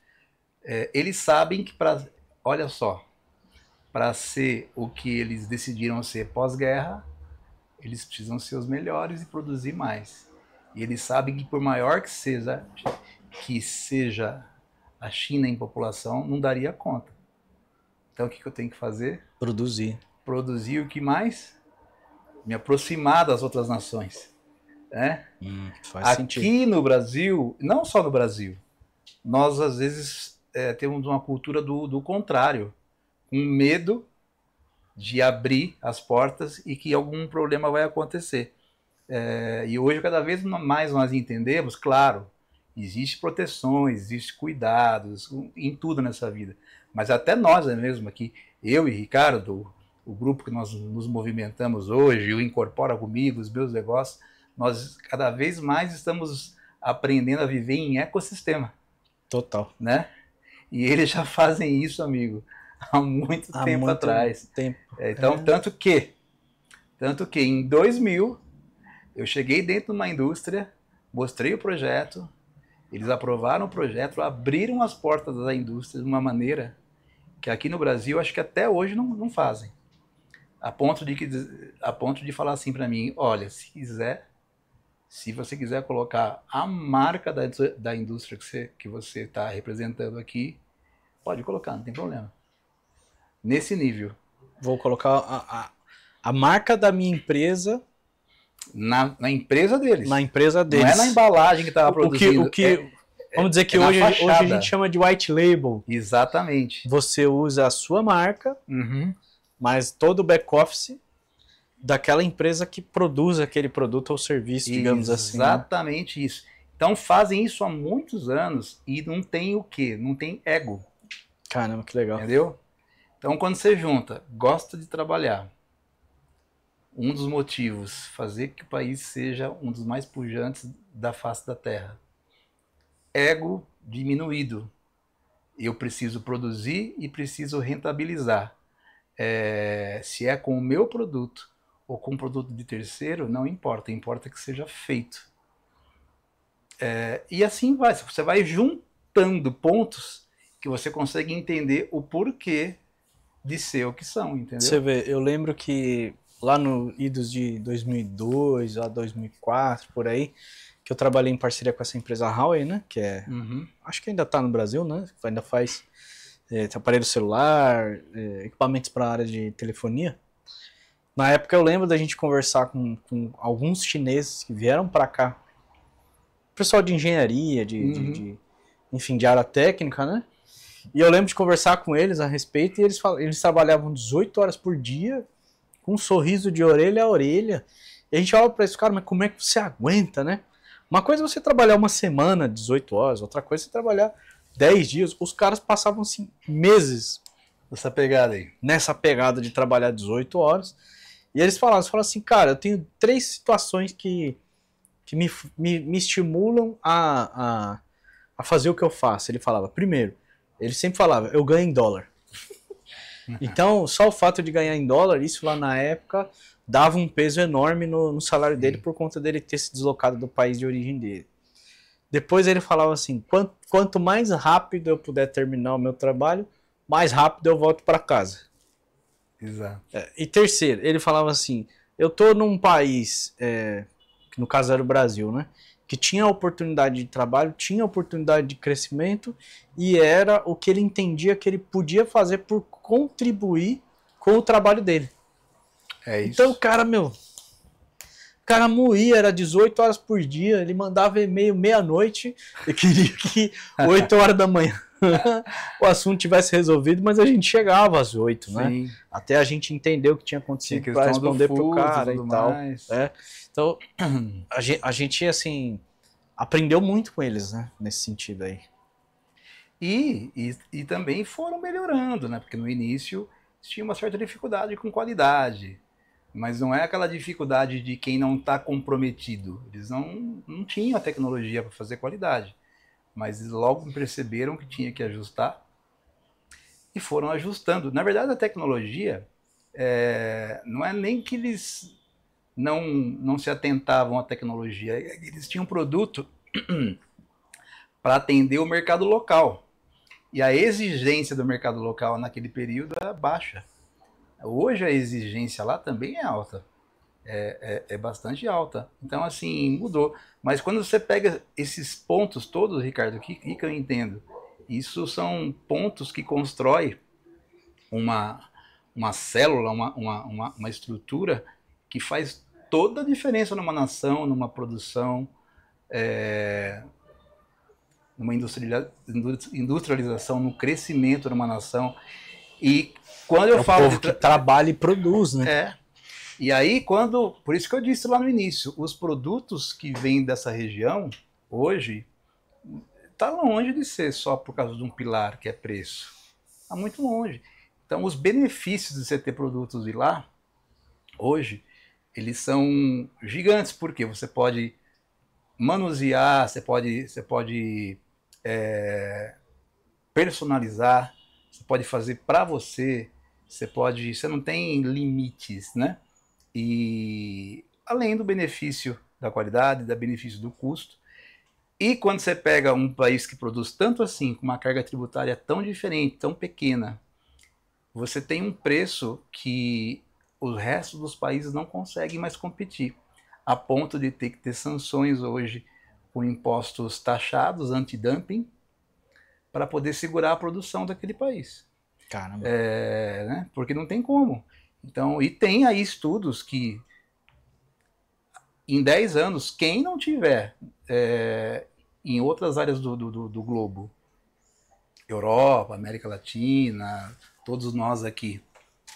Eles sabem que olha só, para ser o que eles decidiram ser pós-guerra, eles precisam ser os melhores e produzir mais. E eles sabem que por maior que seja a China em população, não daria conta. Então o que eu tenho que fazer? Produzir o que mais? Me aproximar das outras nações. Né? Faz sentido. Aqui no Brasil, não só no Brasil, nós às vezes temos uma cultura do contrário, com medo de abrir as portas e que algum problema vai acontecer. E hoje cada vez mais nós entendemos, claro, existem proteções, existem cuidados em tudo nessa vida, mas até nós mesmo aqui, eu e Ricardo, o grupo que nós nos movimentamos hoje, o Incorpora Comigo, os meus negócios, nós cada vez mais estamos aprendendo a viver em ecossistema. Total. Né? E eles já fazem isso, amigo, há muito tempo atrás. Então, tanto que em 2000, eu cheguei dentro de uma indústria, mostrei o projeto, eles aprovaram o projeto, abriram as portas da indústria de uma maneira que aqui no Brasil, acho que até hoje não fazem. A ponto de falar assim para mim, olha, se você quiser colocar a marca da indústria que você está representando aqui, pode colocar, não tem problema. Nesse nível. Vou colocar a marca da minha empresa na empresa deles. Na empresa deles. Não é na embalagem que estava produzindo. Vamos dizer que hoje a gente chama de white label. Exatamente. Você usa a sua marca, mas todo o back-office daquela empresa que produz aquele produto ou serviço, digamos assim. Exatamente isso. Então fazem isso há muitos anos e não tem o quê? Não tem ego. Caramba, que legal. Entendeu? Então quando você junta, gosta de trabalhar, um dos motivos, fazer que o país seja um dos mais pujantes da face da terra. Ego diminuído. Eu preciso produzir e preciso rentabilizar. Se é com o meu produto ou com um produto de terceiro, não importa. Importa que seja feito. E assim vai. Você vai juntando pontos que você consegue entender o porquê de ser o que são, entendeu? Você vê, eu lembro que lá no idos de 2002 a 2004, por aí, que eu trabalhei em parceria com essa empresa Huawei, né? Que acho que ainda está no Brasil, né? Ainda faz aparelho celular, equipamentos para a área de telefonia. Na época eu lembro da gente conversar com alguns chineses que vieram para cá, pessoal de engenharia, enfim, de área técnica, né? E eu lembro de conversar com eles a respeito e eles trabalhavam 18 horas por dia, com um sorriso de orelha a orelha. E a gente olha para isso, cara, mas como é que você aguenta, né? Uma coisa é você trabalhar uma semana, 18 horas, outra coisa é você trabalhar 10 dias. Os caras passavam assim, meses nessa pegada de trabalhar 18 horas. E eles falavam assim, cara, eu tenho 3 situações que me estimulam a fazer o que eu faço. Ele falava, primeiro, ele sempre falava, eu ganho em dólar. Então, só o fato de ganhar em dólar, isso lá na época, dava um peso enorme no salário dele por conta dele ter se deslocado do país de origem dele. Depois ele falava assim, quanto mais rápido eu puder terminar o meu trabalho, mais rápido eu volto para casa. Exato. E terceiro, ele falava assim, eu tô num país, que no caso era o Brasil, né? que tinha oportunidade de trabalho, tinha oportunidade de crescimento e era o que ele entendia que ele podia fazer por contribuir com o trabalho dele. É isso. Então o cara, o cara moía, era 18 horas por dia, ele mandava e-mail meia-noite, e queria que 8 horas da manhã o assunto tivesse resolvido, mas a gente chegava às 8, né? Sim. Até a gente entender o que tinha acontecido para responder pro cara e tal. Né? Então, a gente, assim, aprendeu muito com eles, né? Nesse sentido aí. E também foram melhorando, né? Porque no início tinha uma certa dificuldade com qualidade. Mas não é aquela dificuldade de quem não está comprometido. Eles não tinham a tecnologia para fazer qualidade. Mas logo perceberam que tinha que ajustar e foram ajustando. Na verdade, a tecnologia não é nem que eles não se atentavam à tecnologia. Eles tinham um produto para atender o mercado local. E a exigência do mercado local naquele período era baixa. Hoje a exigência lá também é alta. É bastante alta. Então, assim, mudou. Mas quando você pega esses pontos todos, Ricardo, o que eu entendo? Isso são pontos que constroem uma célula, uma estrutura que faz toda a diferença numa nação, numa produção, numa industrialização, no crescimento numa nação. E quando eu falo povo que trabalha e produz, né? E aí, por isso que eu disse lá no início, os produtos que vêm dessa região, hoje, está longe de ser só por causa de um pilar que é preço. Está muito longe. Então, os benefícios de você ter produtos de lá, hoje, eles são gigantes, porque você pode manusear, você pode personalizar, você pode fazer para você não tem limites, né? E além do benefício da qualidade, do benefício do custo. E quando você pega um país que produz tanto assim, com uma carga tributária tão diferente, tão pequena, você tem um preço que os restos dos países não conseguem mais competir, a ponto de ter que ter sanções hoje com impostos taxados, antidumping, para poder segurar a produção daquele país. Caramba. Né? Porque não tem como. Então, e tem aí estudos que em 10 anos, quem não tiver em outras áreas do globo, Europa, América Latina, todos nós aqui,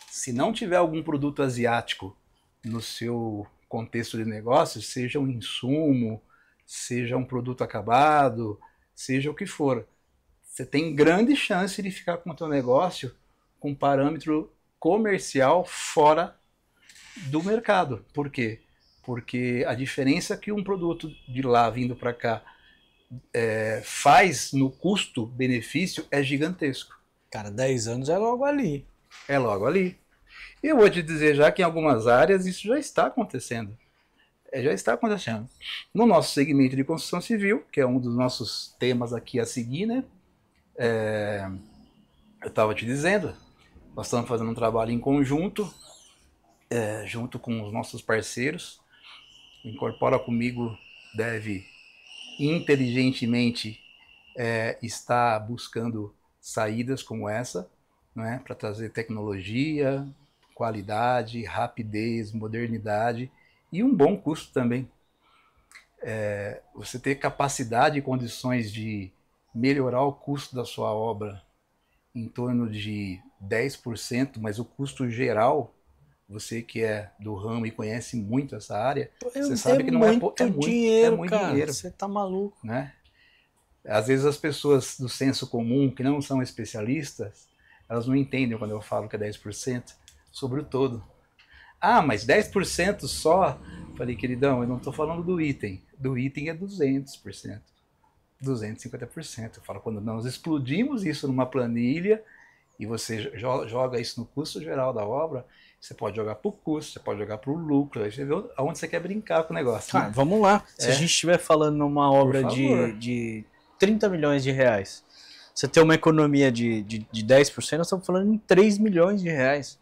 se não tiver algum produto asiático no seu contexto de negócio, seja um insumo, seja um produto acabado, seja o que for, você tem grande chance de ficar com o teu negócio com parâmetro comercial fora do mercado. Por quê? Porque a diferença que um produto de lá vindo para cá faz no custo-benefício é gigantesco. Cara, 10 anos é logo ali. É logo ali. E eu vou te dizer já que em algumas áreas isso já está acontecendo. Já está acontecendo. No nosso segmento de construção civil, que é um dos nossos temas aqui a seguir, né? Eu estava te dizendo, nós estamos fazendo um trabalho em conjunto, junto com os nossos parceiros. O Incorpora Comigo deve inteligentemente estar buscando saídas como essa, né, para trazer tecnologia, qualidade, rapidez, modernidade e um bom custo também. Você ter capacidade e condições de melhorar o custo da sua obra em torno de 10%, mas o custo geral, você que é do ramo e conhece muito essa área, você sabe que não muito dinheiro, muito cara. Dinheiro. Você tá maluco. Né? Às vezes as pessoas do senso comum, que não são especialistas, elas não entendem quando eu falo que é 10% sobre o todo. Ah, mas 10% só? Falei, queridão, eu não estou falando do item. Do item é 200%. 250%. Eu falo, quando nós explodimos isso numa planilha e você joga isso no custo geral da obra, você pode jogar para o custo, você pode jogar para o lucro, aí você vê aonde você quer brincar com o negócio. Né? Vamos lá. Se a gente estiver falando numa obra de 30 milhões de reais, você tem uma economia de 10%, nós estamos falando em 3 milhões de reais.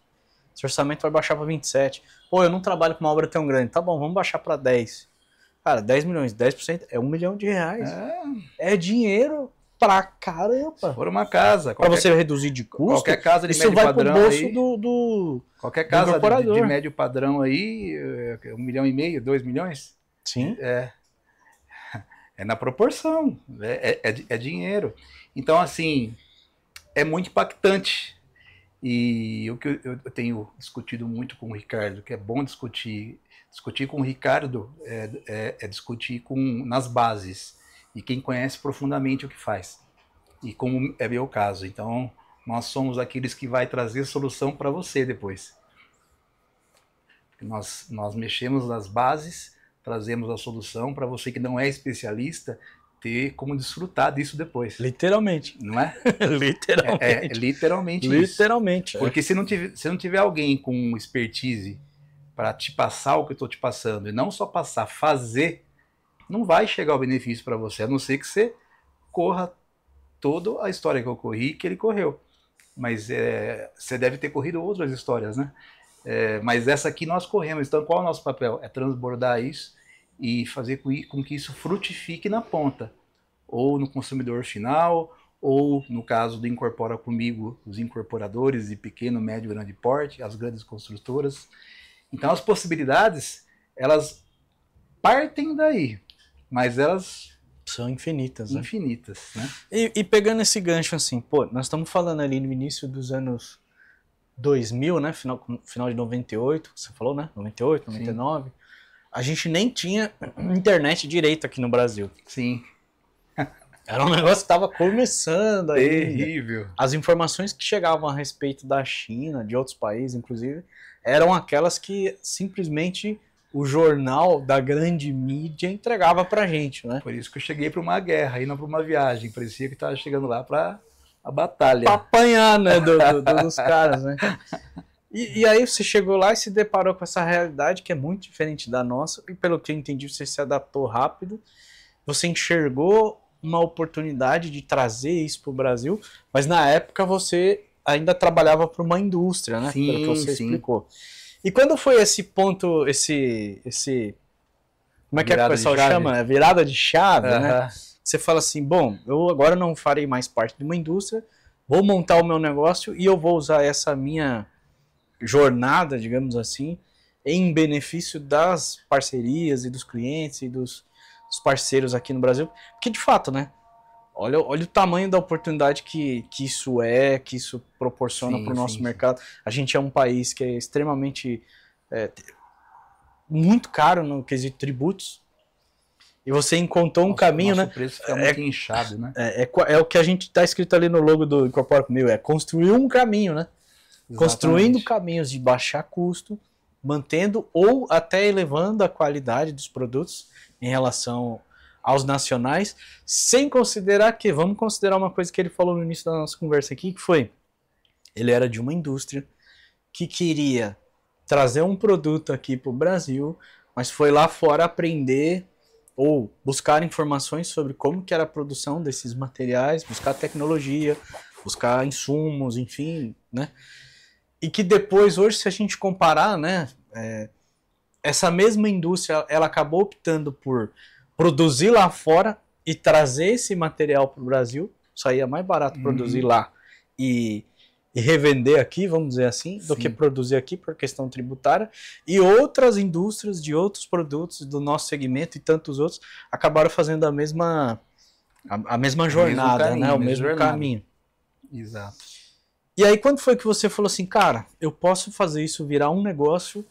Esse orçamento vai baixar para 27. Pô, eu não trabalho com uma obra tão grande. Tá bom, vamos baixar para 10. Cara, 10 milhões, 10% é R$ 1 milhão. É, É dinheiro pra se caramba. for uma casa, Pra você reduzir de custo, qualquer casa de isso médio vai pro padrão bolso aí, qualquer do casa de incorporador. médio padrão aí, 1,5 milhão, 2 milhões, Sim. é na proporção, é dinheiro. Então, assim, é muito impactante. E o que eu tenho discutido muito com o Ricardo, que é bom discutir com o Ricardo é discutir nas bases, e quem conhece profundamente o que faz, e como é meu caso. Então, nós somos aqueles que vai trazer solução para você depois. Nós mexemos nas bases, trazemos a solução para você que não é especialista ter como desfrutar disso depois. Literalmente. Não é? Literalmente. Literalmente isso. Literalmente. Porque se não tiver alguém com expertise para te passar o que eu estou te passando, e não só passar, fazer, não vai chegar o benefício para você, a não ser que você corra toda a história que eu corri, que ele correu. Mas você deve ter corrido outras histórias, né? Mas essa aqui nós corremos. Então, qual é o nosso papel? É transbordar isso e fazer com que isso frutifique na ponta, ou no consumidor final, ou no caso do Incorpora Comigo, os incorporadores de pequeno, médio e grande porte, as grandes construtoras. Então as possibilidades, elas partem daí, mas elas são infinitas, né? Infinitas, né? E pegando esse gancho assim, pô, nós estamos falando ali no início dos anos 2000, né? Final de 98, você falou, né? 98, 99. Sim. A gente nem tinha internet direito aqui no Brasil. Sim. Era um negócio que estava começando aí. Terrível. As informações que chegavam a respeito da China, de outros países, inclusive, eram aquelas que simplesmente o jornal da grande mídia entregava pra gente, né? Por isso que eu cheguei para uma guerra e não para uma viagem. Parecia que estava chegando lá para a batalha. Pra apanhar, né, dos caras, né? E aí você chegou lá e se deparou com essa realidade que é muito diferente da nossa, e pelo que eu entendi, você se adaptou rápido, você enxergou uma oportunidade de trazer isso para o Brasil, mas na época você ainda trabalhava para uma indústria, né? Sim, pelo que você sim. explicou. E quando foi esse ponto, como é que o pessoal chama? Virada de chave, né? Você fala assim, bom, eu agora não farei mais parte de uma indústria, vou montar o meu negócio e eu vou usar essa minha jornada, digamos assim, em benefício das parcerias e dos clientes e dos parceiros aqui no Brasil. Porque, de fato, né? Olha o tamanho da oportunidade que isso proporciona para o nosso mercado. A gente é um país que é extremamente muito caro no quesito tributos. E você encontrou um caminho, né? O preço fica muito inchado, né? É o que a gente está escrito ali no logo do Incorpora Comigo, é construir um caminho, né? Exatamente. Construindo caminhos de baixar custo, mantendo ou até elevando a qualidade dos produtos em relação aos nacionais, sem considerar que, vamos considerar uma coisa que ele falou no início da nossa conversa aqui, que foi, ele era de uma indústria que queria trazer um produto aqui para o Brasil, mas foi lá fora aprender ou buscar informações sobre como que era a produção desses materiais, buscar tecnologia, buscar insumos, enfim, né? E que depois, hoje, se a gente comparar, né, essa mesma indústria, ela acabou optando por produzir lá fora e trazer esse material para o Brasil, saía mais barato produzir lá e revender aqui, vamos dizer assim, do que produzir aqui por questão tributária, e outras indústrias de outros produtos do nosso segmento e tantos outros acabaram fazendo a mesma jornada, caminho, né? O mesmo caminho. Exato. E aí quando foi que você falou assim, cara, eu posso fazer isso virar um negócio,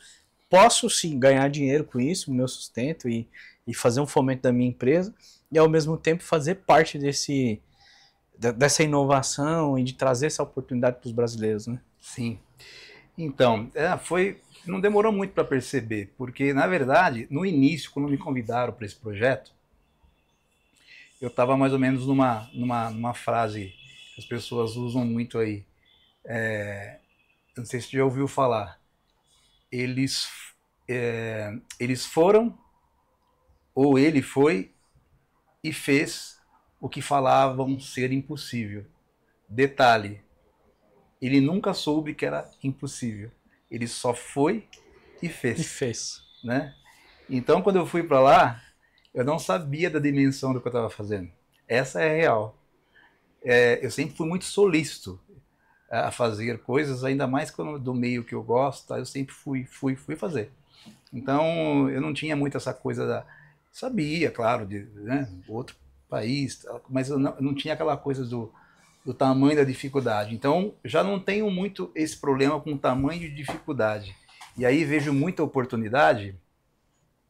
posso sim ganhar dinheiro com isso, o meu sustento e fazer um fomento da minha empresa, e ao mesmo tempo fazer parte dessa inovação e de trazer essa oportunidade para os brasileiros, né? Sim. Então, não demorou muito para perceber, porque, na verdade, no início, quando me convidaram para esse projeto, eu estava mais ou menos numa frase que as pessoas usam muito aí. Não sei se você já ouviu falar. Eles foram, ou ele foi, e fez o que falavam ser impossível. Detalhe, ele nunca soube que era impossível. Ele só foi e fez. E fez. Né? Então, quando eu fui para lá, Eu não sabia da dimensão do que eu estava fazendo. Essa é a real. Eu sempre fui muito solícito a fazer coisas, ainda mais do meio que eu gosto, tá? Eu sempre fui fazer. Então, eu não tinha muito essa coisa sabia, claro, de né, outro país, mas eu não tinha aquela coisa do tamanho da dificuldade. Então, já não tenho muito esse problema com o tamanho de dificuldade. E aí vejo muita oportunidade,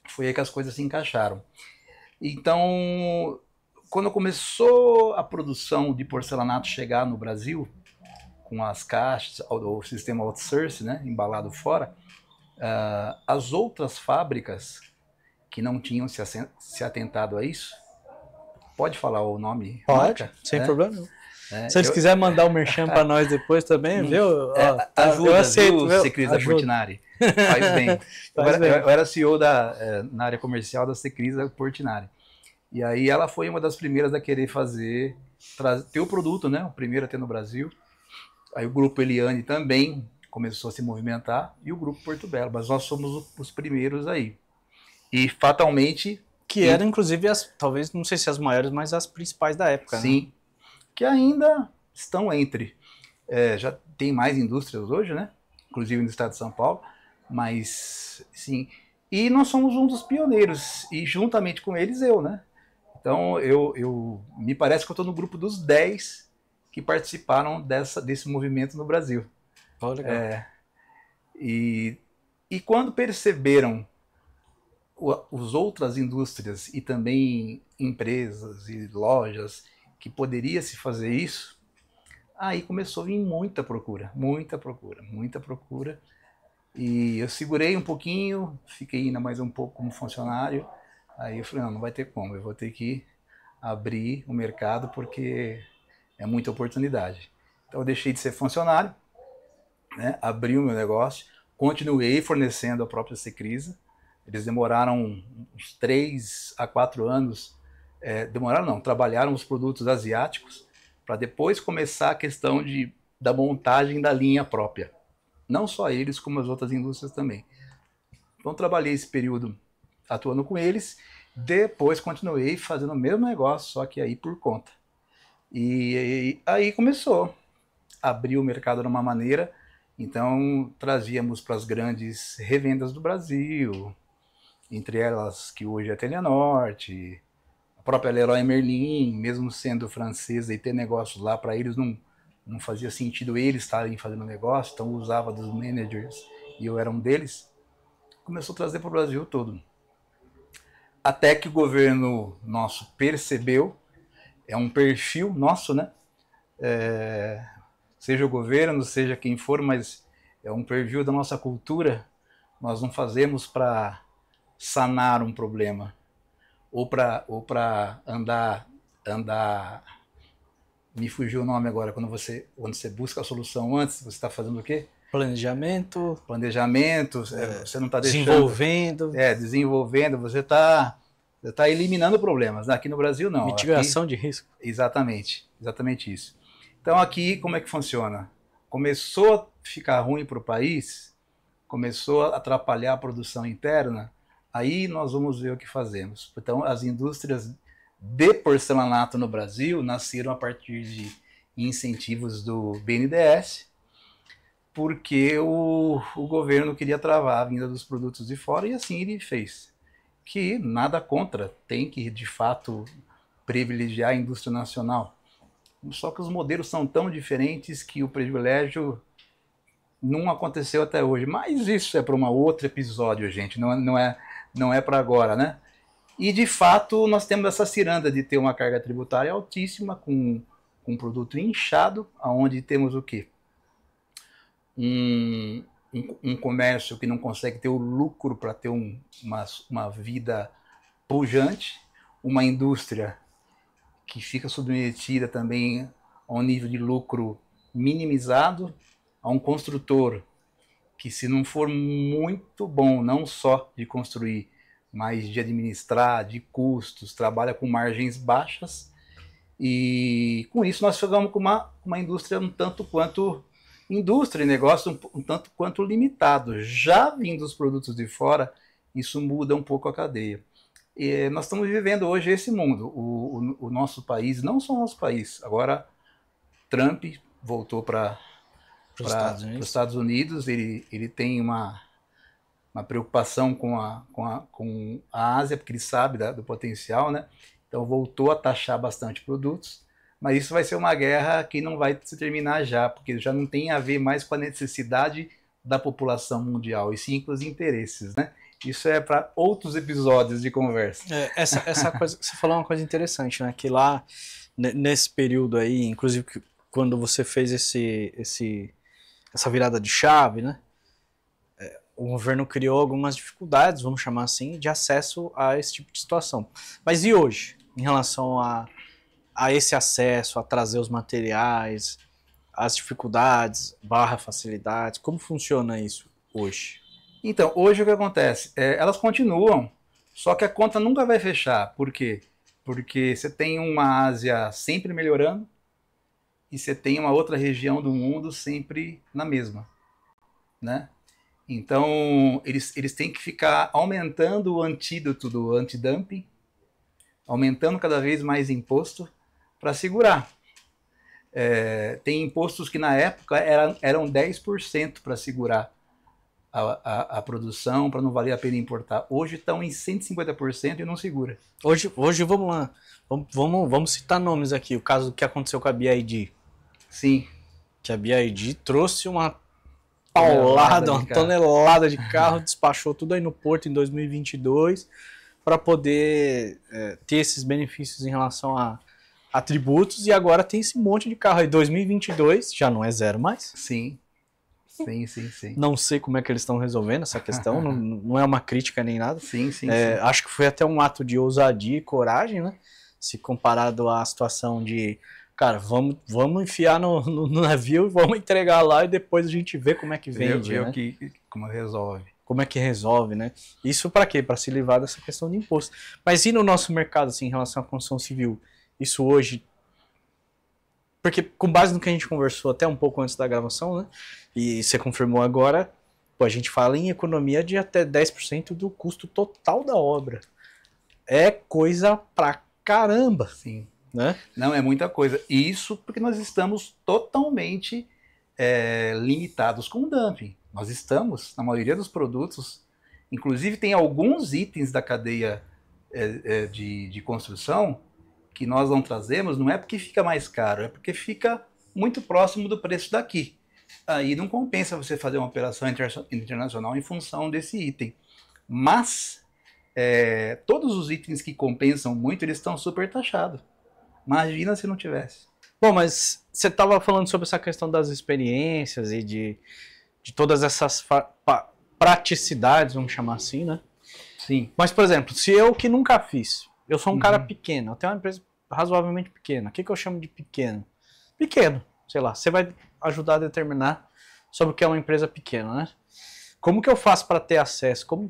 foi aí que as coisas se encaixaram. Então, quando começou a produção de porcelanato chegar no Brasil, com as caixas, o sistema outsource, né, embalado fora, as outras fábricas que não tinham se atentado a isso, pode falar o nome? Pode, marca? sem problema nenhum. Se eles eu, quiserem mandar um merchan para nós depois também, viu? ajuda, eu aceito, viu, Secrisa Portinari? Faz bem. Eu era CEO na área comercial da Secrisa Portinari. E aí ela foi uma das primeiras a querer ter o produto, né? O primeiro a ter no Brasil. Aí o grupo Eliane também começou a se movimentar e o grupo Porto Belo. Mas nós somos os primeiros aí. E fatalmente... Que eram, inclusive, talvez, não sei se as maiores, mas as principais da época, sim, né? Que ainda estão entre. Já tem mais indústrias hoje, né? Inclusive no estado de São Paulo. Mas, sim. E nós somos um dos pioneiros. E juntamente com eles, eu, né? Então, me parece que eu estou no grupo dos 10 que participaram desse movimento no Brasil. Oh, legal. E quando perceberam as outras indústrias e também empresas e lojas que poderia se fazer isso, aí começou a vir muita procura. E eu segurei um pouquinho, fiquei ainda mais um pouco como funcionário. Aí eu falei, não vai ter como, eu vou ter que abrir o mercado porque é muita oportunidade. Então eu deixei de ser funcionário, né, abri o meu negócio, continuei fornecendo a própria Secrisa. Eles demoraram uns 3 a 4 anos, trabalharam os produtos asiáticos para depois começar a questão da montagem da linha própria. Não só eles, como as outras indústrias também. Então trabalhei esse período atuando com eles, depois continuei fazendo o mesmo negócio, só que aí por conta. E aí começou, abriu o mercado de uma maneira, então trazíamos para as grandes revendas do Brasil, entre elas que hoje é a Telenorte, a própria Leroy Merlin, mesmo sendo francesa e ter negócios lá, para eles não fazia sentido eles estarem fazendo negócio, então usava dos managers e eu era um deles. Começou a trazer para o Brasil todo. Até que o governo nosso percebeu, é um perfil nosso, né? Seja o governo, seja quem for, mas é um perfil da nossa cultura. Nós não fazemos para sanar um problema ou para andar, me fugiu o nome agora, quando você busca a solução antes, você está fazendo o quê? Planejamento, você não está deixando... Desenvolvendo, você está eliminando problemas. Aqui no Brasil não. Mitigação de risco. Exatamente isso. Então aqui como é que funciona? Começou a ficar ruim para o país, começou a atrapalhar a produção interna, aí nós vamos ver o que fazemos. Então as indústrias de porcelanato no Brasil nasceram a partir de incentivos do BNDES, porque o governo queria travar a vinda dos produtos de fora, e assim ele fez. Que nada contra, tem que de fato privilegiar a indústria nacional. Só que os modelos são tão diferentes que o privilégio não aconteceu até hoje. Mas isso é para um outro episódio, gente, não é para agora, né? E de fato nós temos essa ciranda de ter uma carga tributária altíssima, com um produto inchado, onde temos o quê? Um comércio que não consegue ter o lucro para ter uma vida pujante, uma indústria que fica submetida também a um nível de lucro minimizado, a um construtor que, se não for muito bom, não só de construir, mas de administrar, de custos, trabalha com margens baixas, e com isso nós chegamos com uma indústria um tanto quanto indústria e negócio um tanto quanto limitado. Já vindo os produtos de fora, isso muda um pouco a cadeia. E nós estamos vivendo hoje esse mundo. O nosso país, não só o nosso país, agora Trump voltou para os Estados Unidos, ele tem uma preocupação com a Ásia, porque ele sabe do potencial, né? Então voltou a taxar bastante produtos, mas isso vai ser uma guerra que não vai se terminar já, porque já não tem a ver mais com a necessidade da população mundial, e sim com os interesses, né? Isso é para outros episódios de conversa. Essa coisa, você falou uma coisa interessante, né? Que lá, nesse período aí, inclusive quando você fez essa virada de chave, né? O governo criou algumas dificuldades, vamos chamar assim, de acesso a esse tipo de situação. Mas e hoje, em relação a esse acesso, a trazer os materiais, as dificuldades, facilidades, como funciona isso hoje? Então, hoje o que acontece? Elas continuam, só que a conta nunca vai fechar. Por quê? Porque você tem uma Ásia sempre melhorando e você tem uma outra região do mundo sempre na mesma, né? Então, eles têm que ficar aumentando o antídoto do antidumping, aumentando cada vez mais imposto para segurar. Tem impostos que na época eram 10% para segurar a produção, para não valer a pena importar. Hoje estão em 150% e não segura. Hoje vamos lá, vamos citar nomes aqui, o caso que aconteceu com a BYD. Sim. Que a BYD trouxe uma paulada, uma tonelada de carro, despachou tudo aí no porto em 2022 para poder ter esses benefícios em relação a tributos, e agora tem esse monte de carro aí. 2022 já não é zero mais. Sim. Não sei como é que eles estão resolvendo essa questão, não é uma crítica nem nada. Sim. Acho que foi até um ato de ousadia e coragem, né? Se comparado à situação de, cara, vamos enfiar no navio e vamos entregar lá e depois a gente vê como é que vende, né? Como resolve. Como é que resolve, né? Isso para quê? Para se livrar dessa questão de imposto. Mas e no nosso mercado, assim, em relação à construção civil? Isso hoje... Porque com base no que a gente conversou até um pouco antes da gravação, né? E você confirmou agora, a gente fala em economia de até 10% do custo total da obra. É coisa pra caramba. Sim. Né? Não, é muita coisa. E isso porque nós estamos totalmente limitados com o dumping. Nós estamos, na maioria dos produtos, inclusive tem alguns itens da cadeia de construção que nós não trazemos, não é porque fica mais caro, é porque fica muito próximo do preço daqui. Aí não compensa você fazer uma operação internacional em função desse item. Mas todos os itens que compensam muito, eles estão super taxados. Imagina se não tivesse. Bom, mas você estava falando sobre essa questão das experiências e de todas essas praticidades, vamos chamar assim, né? Sim. Mas, por exemplo, se eu que nunca fiz, eu sou um cara pequeno, eu tenho uma empresa razoavelmente pequena. O que eu chamo de pequeno? Pequeno, sei lá, você vai ajudar a determinar sobre o que é uma empresa pequena, né? Como que eu faço para ter acesso? Como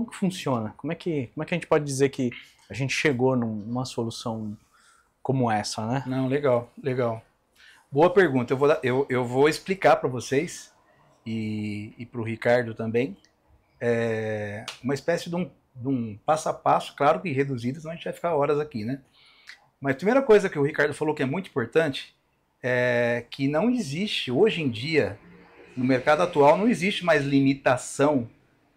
que funciona? Como é que a gente pode dizer que a gente chegou numa solução como essa, né? Não, legal. Boa pergunta. Eu vou explicar para vocês e para o Ricardo também uma espécie de um passo a passo, claro que reduzido, senão a gente vai ficar horas aqui, né? Mas a primeira coisa que o Ricardo falou que é muito importante é que não existe, hoje em dia, no mercado atual, não existe mais limitação,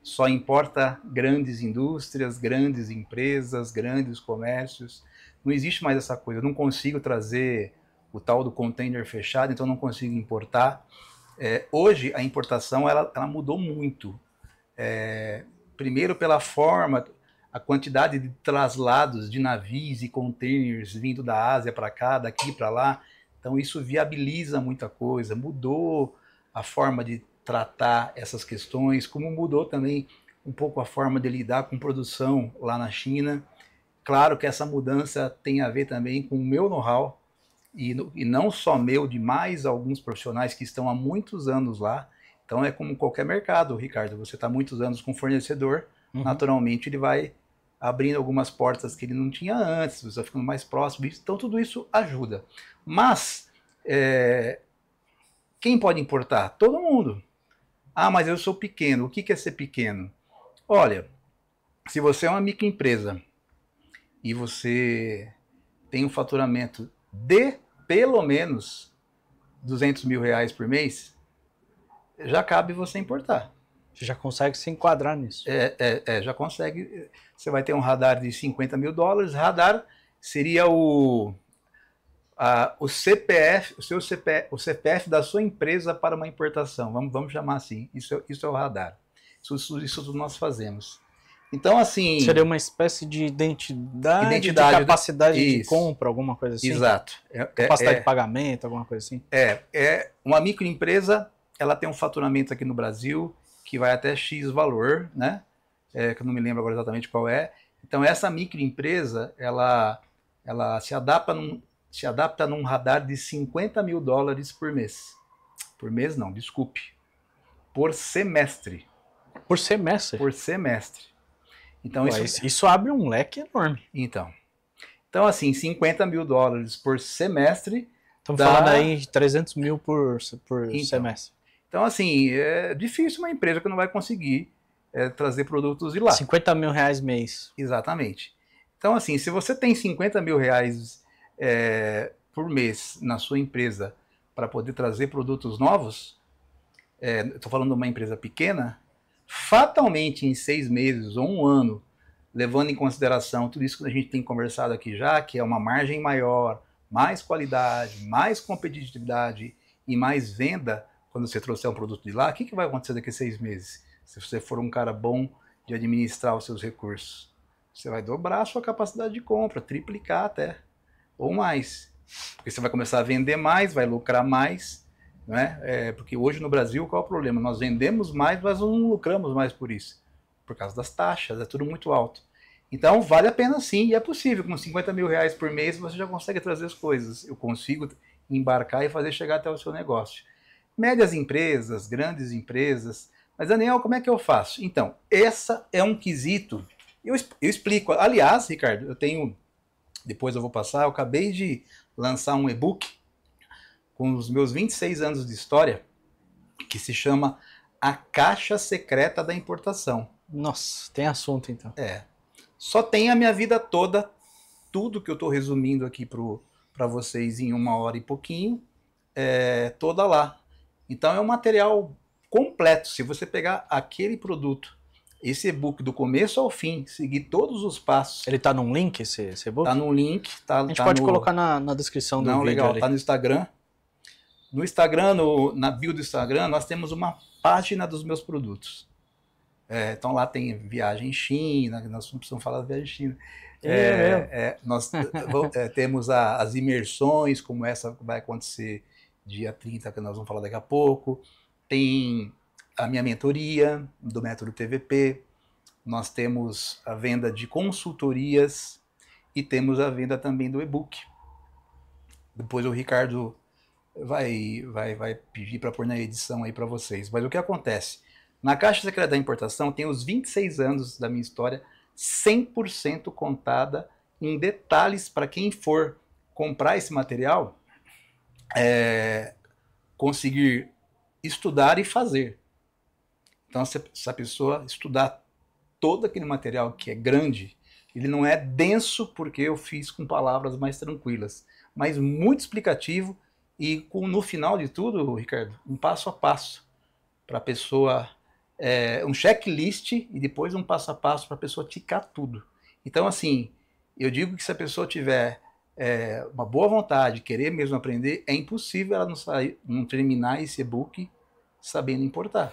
só importa grandes indústrias, grandes empresas, grandes comércios. Não existe mais essa coisa. Eu não consigo trazer o tal do container fechado, então não consigo importar. Hoje, a importação ela mudou muito. Primeiro pela forma, a quantidade de traslados de navios e containers vindo da Ásia para cá, daqui para lá. Então isso viabiliza muita coisa, mudou a forma de tratar essas questões, como mudou também um pouco a forma de lidar com produção lá na China. Claro que essa mudança tem a ver também com o meu know-how, e não só meu, de mais alguns profissionais que estão há muitos anos lá. Então é como qualquer mercado, Ricardo, você está há muitos anos com um fornecedor, naturalmente ele vai abrindo algumas portas que ele não tinha antes, você vai ficando mais próximo, então tudo isso ajuda. Mas, quem pode importar? Todo mundo. Ah, mas eu sou pequeno. O que é ser pequeno? Olha, se você é uma microempresa e você tem um faturamento de pelo menos R$ 200.000 por mês, já cabe você importar. Você já consegue se enquadrar nisso. Já consegue. Você vai ter um radar de US$ 50.000. Radar seria o CPF, o CPF da sua empresa para uma importação. Vamos chamar assim. Isso é o radar. Isso tudo nós fazemos. Então, assim... Seria uma espécie de identidade de capacidade de compra, alguma coisa assim? Exato. Capacidade de pagamento, alguma coisa assim? Uma microempresa, ela tem um faturamento aqui no Brasil que vai até X valor, né? Que eu não me lembro agora exatamente qual é. Então, essa microempresa, ela se adapta num radar de US$ 50.000 por mês. Por mês não, desculpe. Por semestre. Por semestre? Por semestre. Então, isso abre um leque enorme. Então assim, US$ 50.000 por semestre. Estamos falando aí de 300 mil por semestre. Então, assim, é difícil uma empresa que não vai conseguir trazer produtos de lá. R$ 50.000 mês. Exatamente. Então, assim, se você tem R$ 50.000 por mês na sua empresa para poder trazer produtos novos, estou falando de uma empresa pequena, fatalmente em 6 meses ou 1 ano, levando em consideração tudo isso que a gente tem conversado aqui já, que é uma margem maior, mais qualidade, mais competitividade e mais venda, quando você trouxer um produto de lá, o que vai acontecer daqui a 6 meses? Se você for um cara bom de administrar os seus recursos, você vai dobrar a sua capacidade de compra, triplicar até, ou mais. Porque você vai começar a vender mais, vai lucrar mais, né? Porque hoje no Brasil, qual é o problema? Nós vendemos mais, mas não lucramos mais por isso. Por causa das taxas, é tudo muito alto. Então, vale a pena sim, e é possível. Com R$ 50.000 por mês, você já consegue trazer as coisas. Eu consigo embarcar e fazer chegar até o seu negócio. Médias empresas, grandes empresas. Mas, Daniel, como é que eu faço? Então, essa é um quesito. Eu explico. Aliás, Ricardo, eu tenho... Depois eu vou passar. Eu acabei de lançar um e-book com os meus 26 anos de história, que se chama A Caixa Secreta da Importação. Nossa, tem assunto então. Só tem a minha vida toda, tudo que eu estou resumindo aqui para vocês em 1 hora e pouquinho, toda lá. Então é um material completo. Se você pegar aquele produto, esse e-book do começo ao fim, seguir todos os passos. Ele tá num link, esse e-book? Tá num link. A gente pode colocar na descrição do vídeo. Legal, ali. Tá no Instagram. No Instagram, na bio do Instagram, nós temos uma página dos meus produtos. Então lá tem viagem China, nós não precisamos falar de viagem China. Nós temos as imersões, como essa vai acontecer dia 30, que nós vamos falar daqui a pouco. Tem a minha mentoria do método TVP. Nós temos a venda de consultorias e temos a venda também do e-book. Depois o Ricardo vai pedir para pôr na edição aí para vocês. Mas o que acontece? Na Caixa Secreta da Importação tem os 26 anos da minha história 100% contada em detalhes para quem for comprar esse material conseguir estudar e fazer. Então, se a pessoa estudar todo aquele material que é grande, ele não é denso porque eu fiz com palavras mais tranquilas, mas muito explicativo e no final de tudo, Ricardo, um passo a passo para a pessoa, um checklist e depois um passo a passo para a pessoa ticar tudo. Então, assim, eu digo que se a pessoa tiver uma boa vontade, querer mesmo aprender, é impossível ela não terminar esse e-book sabendo importar.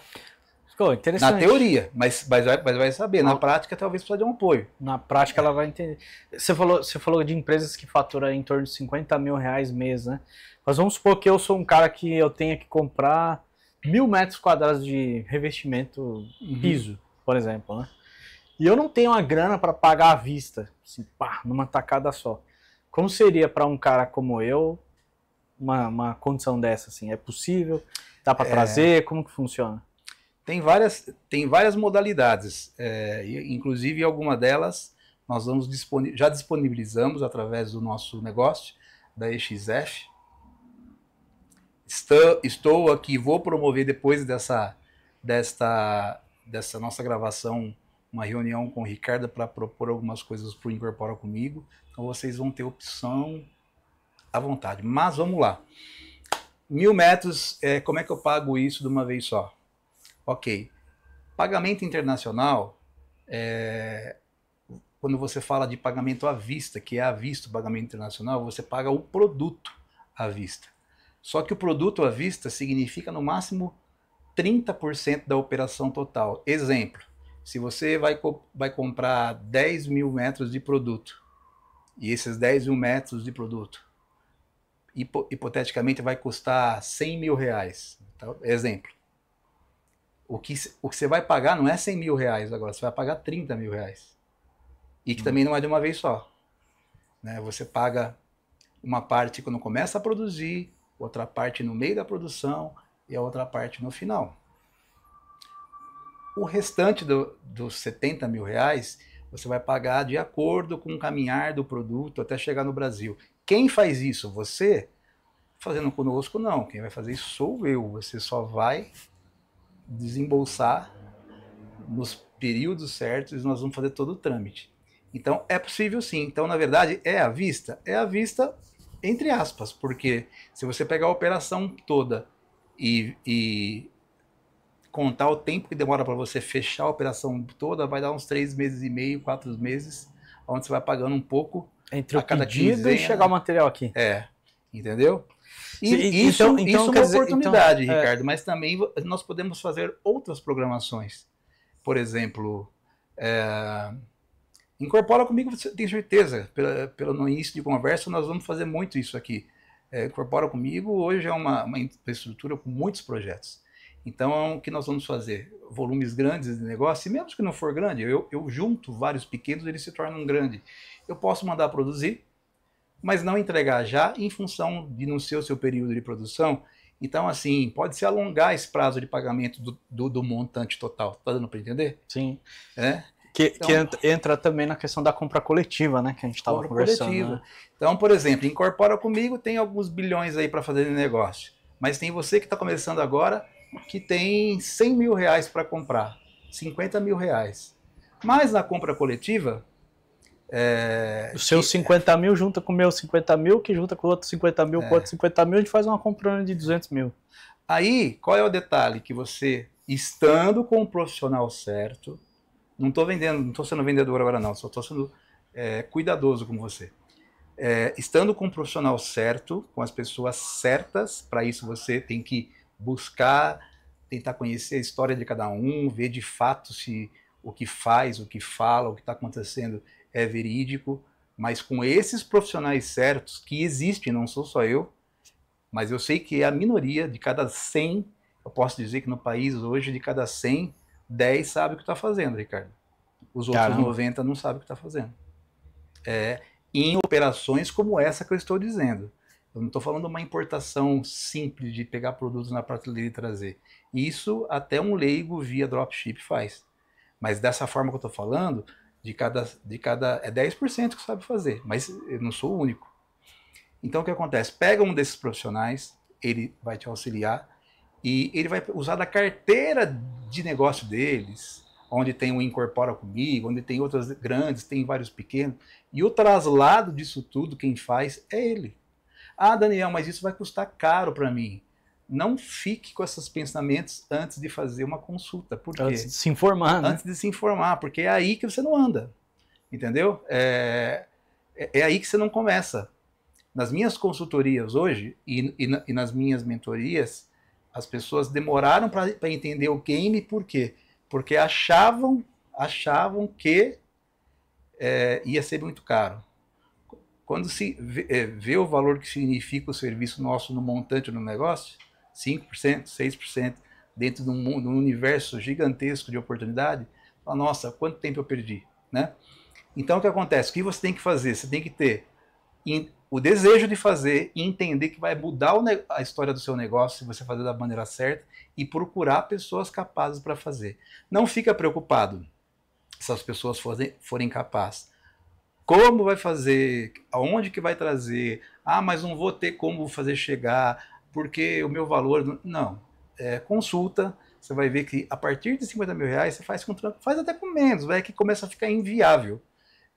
Ficou interessante. Na teoria, mas vai saber. Na prática, talvez precisa de um apoio. Na prática, ela vai entender. Você falou de empresas que faturam em torno de R$ 50.000 mês, né? Mas vamos supor que eu sou um cara que eu tenha que comprar 1.000 metros quadrados de revestimento piso, por exemplo, né? E eu não tenho a grana para pagar à vista, assim, pá, numa tacada só. Como seria para um cara como eu uma condição dessa? Assim? É possível? Dá para trazer? Como que funciona? Tem várias modalidades, inclusive alguma delas nós já disponibilizamos através do nosso negócio, da EXF. Estou aqui, vou promover depois dessa nossa gravação uma reunião com o Ricardo para propor algumas coisas para o Incorpora Comigo. Então vocês vão ter opção à vontade. Mas vamos lá. 1.000 metros, como é que eu pago isso de uma vez só? Ok. Pagamento internacional, quando você fala de pagamento à vista, que é à vista o pagamento internacional, você paga o produto à vista. Só que o produto à vista significa no máximo 30% da operação total. Exemplo, se você vai comprar 10.000 metros de produto, e esses 10.000 metros de produto, hipoteticamente vai custar 100 mil reais. Então, exemplo. O que você vai pagar não é 100 mil reais agora, você vai pagar 30 mil reais. E que também não é de uma vez só. Né? Você paga uma parte quando começa a produzir, outra parte no meio da produção e a outra parte no final. O restante dos 70 mil reais, você vai pagar de acordo com o caminhar do produto até chegar no Brasil. Quem faz isso? Você? Fazendo conosco, não. Quem vai fazer isso sou eu. Você só vai desembolsar nos períodos certos e nós vamos fazer todo o trâmite. Então, é possível sim. Então, na verdade, é à vista? É à vista, entre aspas, porque se você pegar a operação toda e contar o tempo que demora para você fechar a operação toda, vai dar uns 3 meses e meio, 4 meses, onde você vai pagando um pouco entre a cada pedido quinzena, e chegar o material aqui. Entendeu? E isso então, é uma quer dizer, oportunidade, Ricardo, mas também nós podemos fazer outras programações. Por exemplo, Incorpora Comigo, você tem certeza, no início de conversa, nós vamos fazer muito isso aqui. Incorpora Comigo hoje é uma infraestrutura com muitos projetos. Então, o que nós vamos fazer? Volumes grandes de negócio, e mesmo que não for grande, eu junto vários pequenos, eles se tornam grandes. Eu posso mandar produzir, mas não entregar já em função de não ser o seu período de produção. Então, assim, pode-se alongar esse prazo de pagamento do montante total. Tá dando para entender? Sim. Que entra também na questão da compra coletiva, né? Que a gente estava conversando. Coletiva. Né? Então, por exemplo, Incorpora Comigo, tem alguns bilhões aí para fazer negócio. Mas tem você que está começando agora, que tem 100 mil reais para comprar, 50 mil reais. Mas na compra coletiva... os seus 50 mil junta com o meu 50 mil, que junta com o outro 50 mil, com o outro 50 mil, a gente faz uma compra de 200 mil. Aí, qual é o detalhe? Que você, estando com o profissional certo, não estou sendo vendedor agora não, só estou sendo cuidadoso com você. Estando com o profissional certo, com as pessoas certas, para isso você tem que buscar, tentar conhecer a história de cada um, ver de fato se o que faz, o que fala, o que está acontecendo é verídico, mas com esses profissionais certos, que existem, não sou só eu, mas eu sei que é a minoria, de cada 100, eu posso dizer que no país hoje, de cada 100, 10 sabe o que está fazendo, Ricardo. Os outros 90 não sabem o que está fazendo. Em operações como essa que eu estou dizendo. Eu não estou falando de uma importação simples de pegar produtos na prateleira e trazer. Isso até um leigo via dropship faz. Mas dessa forma que eu estou falando, de cada é 10% que sabe fazer, mas eu não sou o único. Então o que acontece? Pega um desses profissionais, ele vai te auxiliar e ele vai usar da carteira de negócio deles, onde tem o Incorpora Comigo, onde tem outras grandes, tem vários pequenos, e o traslado disso tudo, quem faz é ele. Ah, Daniel, mas isso vai custar caro para mim. Não fique com esses pensamentos antes de fazer uma consulta. Por quê? Antes de se informar, né? Antes de se informar, porque é aí que você não anda. Entendeu? É aí que você não começa. Nas minhas consultorias hoje e nas minhas mentorias, as pessoas demoraram para entender o game. Por quê? Porque achavam que ia ser muito caro. Quando se vê o valor que significa o serviço nosso no montante do negócio, 5%, 6%, dentro de um universo gigantesco de oportunidade, fala, nossa, quanto tempo eu perdi, né? Então, o que acontece? O que você tem que fazer? Você tem que ter o desejo de fazer e entender que vai mudar a história do seu negócio se você fazer da maneira certa e procurar pessoas capazes para fazer. Não fica preocupado se as pessoas forem capazes. Como vai fazer? Aonde que vai trazer? Ah, mas não vou ter como fazer chegar, porque o meu valor... Não. Consulta. você vai ver que a partir de 50 mil reais você faz até com menos, vai que começa a ficar inviável.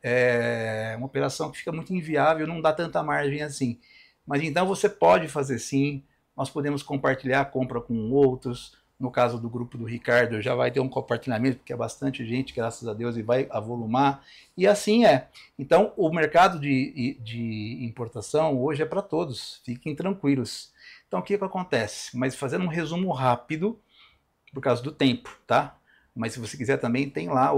É uma operação que fica muito inviável, não dá tanta margem assim. Mas então você pode fazer sim, nós podemos compartilhar a compra com outros. No caso do grupo do Ricardo, já vai ter um compartilhamento, porque é bastante gente, graças a Deus, e vai avolumar. E assim é. Então, o mercado de importação hoje é para todos, fiquem tranquilos. Então, o que acontece? Mas fazendo um resumo rápido, por causa do tempo, tá? Mas se você quiser também, tem lá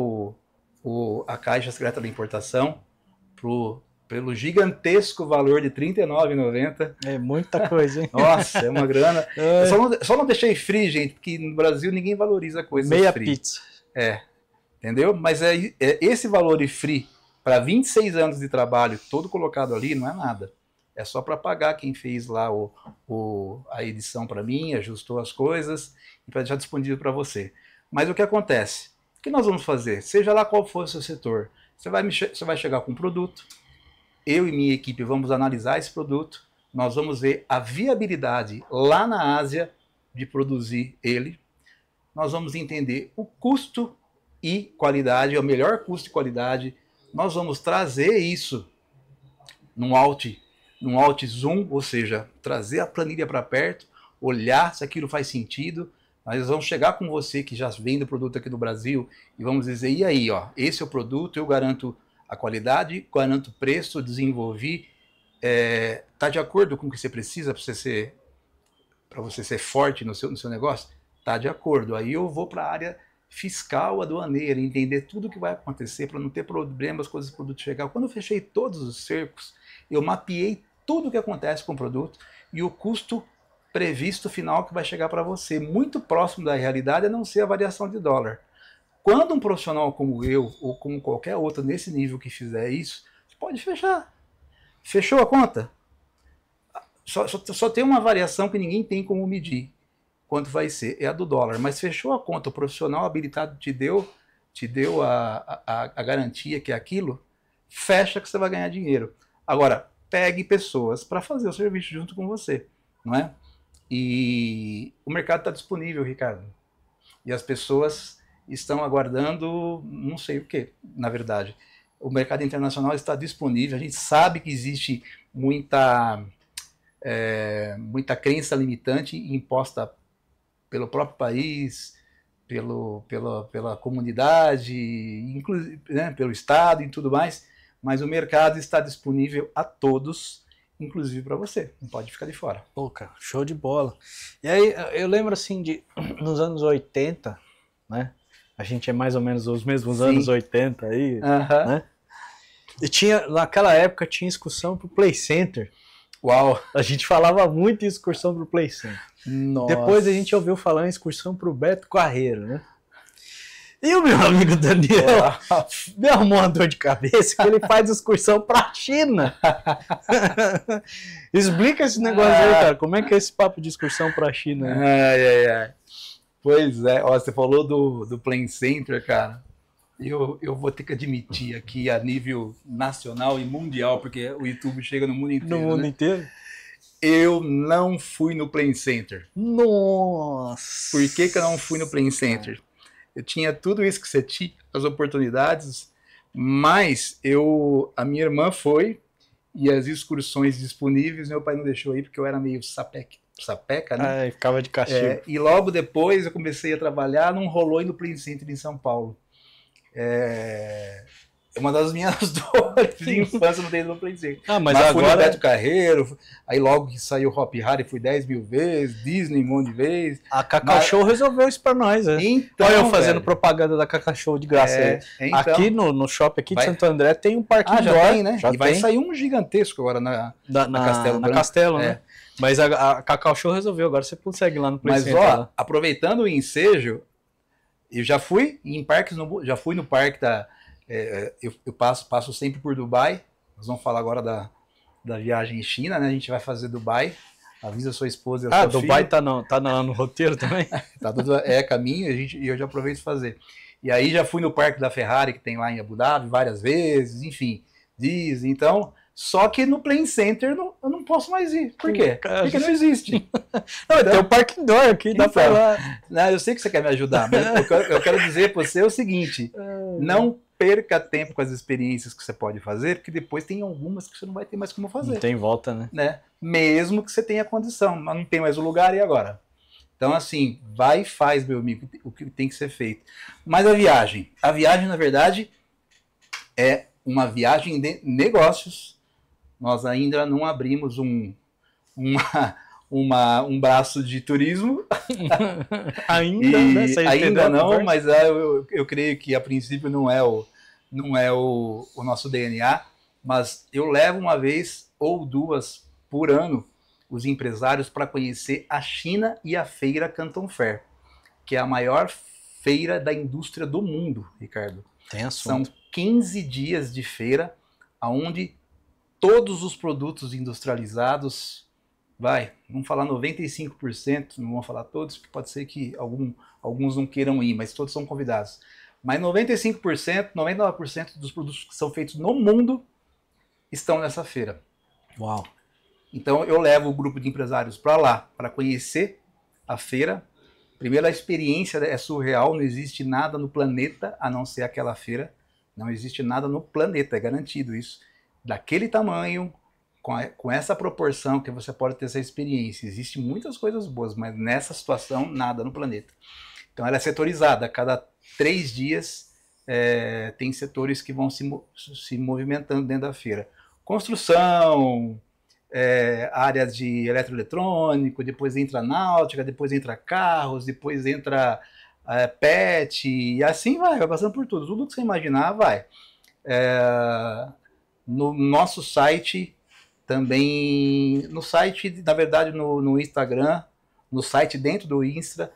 a Caixa Secreta da Importação, pelo gigantesco valor de R$ 39,90. É muita coisa, hein? Nossa, é uma grana. Eu só não deixei free, gente, porque no Brasil ninguém valoriza coisas meia free. Pizza. Entendeu? Mas esse valor de free para 26 anos de trabalho, todo colocado ali, não é nada. É só para pagar quem fez lá a edição para mim, ajustou as coisas e para deixar disponível para você. Mas o que acontece? O que nós vamos fazer? Seja lá qual for o seu setor, você vai chegar com um produto, eu e minha equipe vamos analisar esse produto, nós vamos ver a viabilidade lá na Ásia de produzir ele, nós vamos entender o custo e qualidade, o melhor custo e qualidade, nós vamos trazer isso num alt zoom, ou seja, trazer a planilha para perto, olhar se aquilo faz sentido. Nós vamos chegar com você que já vende o produto aqui no Brasil e vamos dizer, e aí, ó, esse é o produto, eu garanto a qualidade, garanto o preço, desenvolvi, tá de acordo com o que você precisa para você ser forte no seu negócio? Tá de acordo. Aí eu vou para a área fiscal, aduaneira, entender tudo o que vai acontecer para não ter problemas quando esse produto chegar. Quando eu fechei todos os cercos, eu mapeei tudo o que acontece com o produto e o custo previsto final que vai chegar para você, muito próximo da realidade, a não ser a variação de dólar. Quando um profissional como eu, ou como qualquer outro nesse nível que fizer isso, você pode fechar. Fechou a conta? Só tem uma variação que ninguém tem como medir. Quanto vai ser? É a do dólar. Mas fechou a conta, o profissional habilitado te deu a garantia que é aquilo, fecha que você vai ganhar dinheiro. Agora, pegue pessoas para fazer o serviço junto com você, não é? E o mercado está disponível, Ricardo. E as pessoas estão aguardando, não sei o que, na verdade. O mercado internacional está disponível, a gente sabe que existe muita crença limitante imposta pelo próprio país, pela comunidade, inclusive, né, pelo Estado e tudo mais, mas o mercado está disponível a todos, inclusive para você, não pode ficar de fora. Pô, cara, show de bola. E aí, eu lembro assim, nos anos 80, né? A gente é mais ou menos os mesmos Sim. anos 80 aí, né? E naquela época tinha excursão pro Play Center. Uau! A gente falava muito em excursão pro Play Center. Nossa. Depois a gente ouviu falar em excursão pro Beto Carreiro, né? E o meu amigo Daniel me arrumou uma dor de cabeça que ele faz excursão pra China. Explica esse negócio aí, cara. Como é que é esse papo de excursão pra China? Ai. Pois é. Ó, você falou do Play Center, cara. Eu vou ter que admitir aqui a nível nacional e mundial, porque o YouTube chega no mundo inteiro. No mundo inteiro? Eu não fui no Play Center. Nossa! Por que eu não fui no Play Center? Eu tinha tudo isso que você tinha, as oportunidades, mas a minha irmã foi e as excursões disponíveis, meu pai não deixou ir porque eu era meio sapeca, né? Ai, ficava de castigo. E logo depois eu comecei a trabalhar, não rolou ir no Play Center em São Paulo. É uma das minhas dores de infância, não dei no Play Center. Mas agora... fui no Beto Carreiro, aí logo que saiu o Hop Harry fui 10 mil vezes, Disney um monte de vezes. A Cacau Show resolveu isso pra nós, né? Então, olha eu fazendo propaganda da Cacau Show de graça aí. Então, aqui no shopping aqui de Santo André tem um parquinho já tem, né? E vai sair um gigantesco agora na Castelo Branco. Na Castelo, né? Mas a Cacau Show resolveu, agora você consegue lá no Play Center. Mas ó, aproveitando o ensejo, eu já fui em parques, já fui no parque da... eu passo sempre por Dubai. Nós vamos falar agora da viagem em China, né? A gente vai fazer Dubai. Avisa sua esposa e a sua Dubai filha. tá no roteiro também? Tá tudo caminho e eu já aproveito de fazer. E aí já fui no parque da Ferrari, que tem lá em Abu Dhabi, várias vezes, enfim, Disney. Então, Só que no Play Center eu não posso mais ir. Por quê? Porque não existe. Não, tem o Parque Indoor aqui, dá pra ir lá. Não, eu sei que você quer me ajudar, mas eu quero dizer para você o seguinte: não perca tempo com as experiências que você pode fazer, porque depois tem algumas que você não vai ter mais como fazer. Não tem volta, né? Mesmo que você tenha condição, mas não tem mais o lugar, e agora? Então, assim, vai e faz, meu amigo, o que tem que ser feito. Mas a viagem, na verdade, é uma viagem de negócios. Nós ainda não abrimos um braço de turismo. Ainda, né? Ainda não, mas eu creio que a princípio não é o nosso DNA, mas eu levo uma vez ou duas por ano os empresários para conhecer a China e a feira Canton Fair, que é a maior feira da indústria do mundo, Ricardo. Tem assunto. São 15 dias de feira, onde todos os produtos industrializados, vamos falar 95%, não vamos falar todos, porque pode ser que alguns não queiram ir, mas todos são convidados. Mas 95%, 99% dos produtos que são feitos no mundo estão nessa feira. Uau! Então eu levo o grupo de empresários para lá, para conhecer a feira. Primeiro, a experiência é surreal, não existe nada no planeta a não ser aquela feira. Não existe nada no planeta, é garantido isso. Daquele tamanho, com essa proporção que você pode ter essa experiência. Existem muitas coisas boas, mas nessa situação, nada no planeta. Então ela é setorizada. A cada 3 dias tem setores que vão se movimentando dentro da feira. Construção, áreas de eletroeletrônico, depois entra náutica, depois entra carros, depois entra pet, e assim vai passando por tudo. Tudo que você imaginar vai. No nosso site também, no site, na verdade, no Instagram, no site dentro do Insta,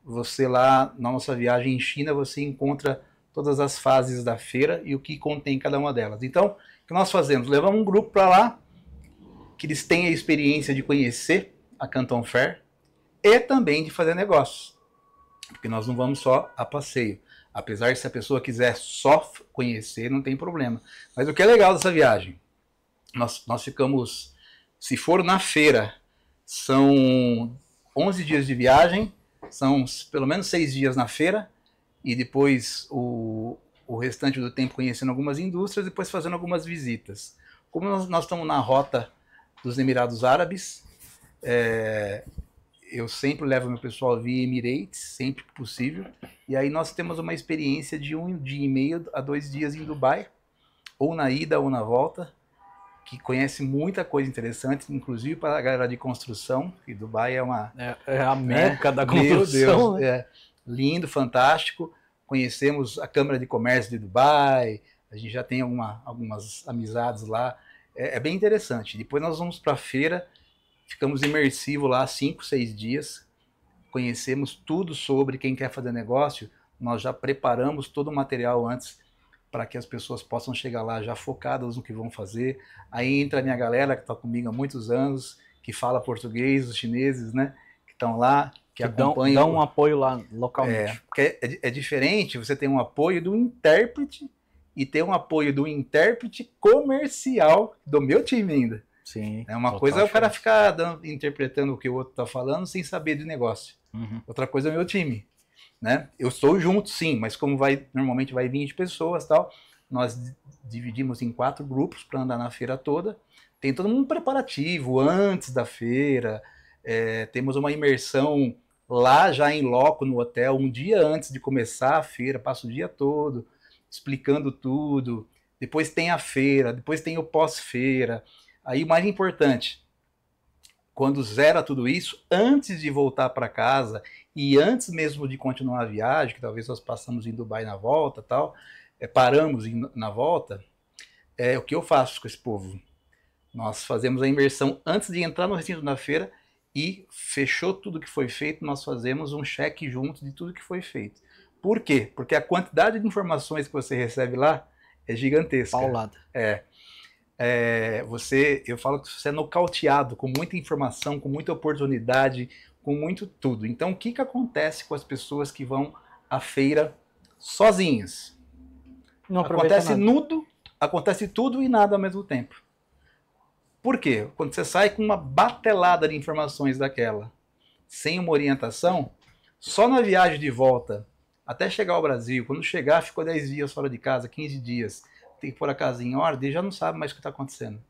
você lá, na nossa viagem em China, você encontra todas as fases da feira e o que contém cada uma delas. Então, o que nós fazemos? Levamos um grupo para lá, que eles têm a experiência de conhecer a Canton Fair e também de fazer negócios. Porque nós não vamos só a passeio. Apesar de se a pessoa quiser só conhecer, não tem problema. Mas o que é legal dessa viagem? Nós ficamos, se for na feira, são 11 dias de viagem, são pelo menos 6 dias na feira, e depois o restante do tempo conhecendo algumas indústrias, e depois fazendo algumas visitas. Como nós estamos na rota dos Emirados Árabes, eu sempre levo meu pessoal via Emirates, sempre que possível, e aí nós temos uma experiência de 1 dia e meio a 2 dias em Dubai, ou na ida ou na volta, que conhece muita coisa interessante, inclusive para a galera de construção, e Dubai é uma... É a meca da construção. Meu Deus, lindo, fantástico. Conhecemos a Câmara de Comércio de Dubai, a gente já tem algumas amizades lá, é bem interessante. Depois nós vamos para a feira, ficamos imersivos lá 5, 6 dias, conhecemos tudo sobre quem quer fazer negócio, nós já preparamos todo o material antes para que as pessoas possam chegar lá já focadas no que vão fazer. Aí entra a minha galera que está comigo há muitos anos, que fala português, os chineses, né, que estão lá, que acompanham. Dão um apoio lá localmente. Porque é diferente, você tem um apoio do intérprete e tem um apoio do intérprete comercial do meu time ainda. Sim. Uma coisa é o cara ficar interpretando o que o outro está falando sem saber de negócio. Uhum. Outra coisa é o meu time. Né? Eu estou junto, sim, mas como normalmente vai 20 pessoas, tal, nós dividimos em 4 grupos para andar na feira toda. Tem todo mundo preparativo antes da feira. Temos uma imersão lá já em loco no hotel, um dia antes de começar a feira, passa o dia todo explicando tudo. Depois tem a feira, depois tem o pós-feira. Aí o mais importante, quando zera tudo isso, antes de voltar para casa e antes mesmo de continuar a viagem, que talvez nós passamos em Dubai na volta, tal, paramos na volta, o que eu faço com esse povo? Nós fazemos a imersão antes de entrar no recinto da feira e fechou tudo que foi feito, nós fazemos um cheque junto de tudo que foi feito. Por quê? Porque a quantidade de informações que você recebe lá é gigantesca. Paulada. Eu falo que você é nocauteado com muita informação, com muita oportunidade, com muito tudo. Então, o que acontece com as pessoas que vão à feira sozinhas? Não acontece tudo e nada ao mesmo tempo. Por quê? Quando você sai com uma batelada de informações daquela, sem uma orientação, só na viagem de volta, até chegar ao Brasil, quando chegar, ficou 10 dias fora de casa, 15 dias, tem que pôr a casa em ordem, já não sabe mais o que está acontecendo.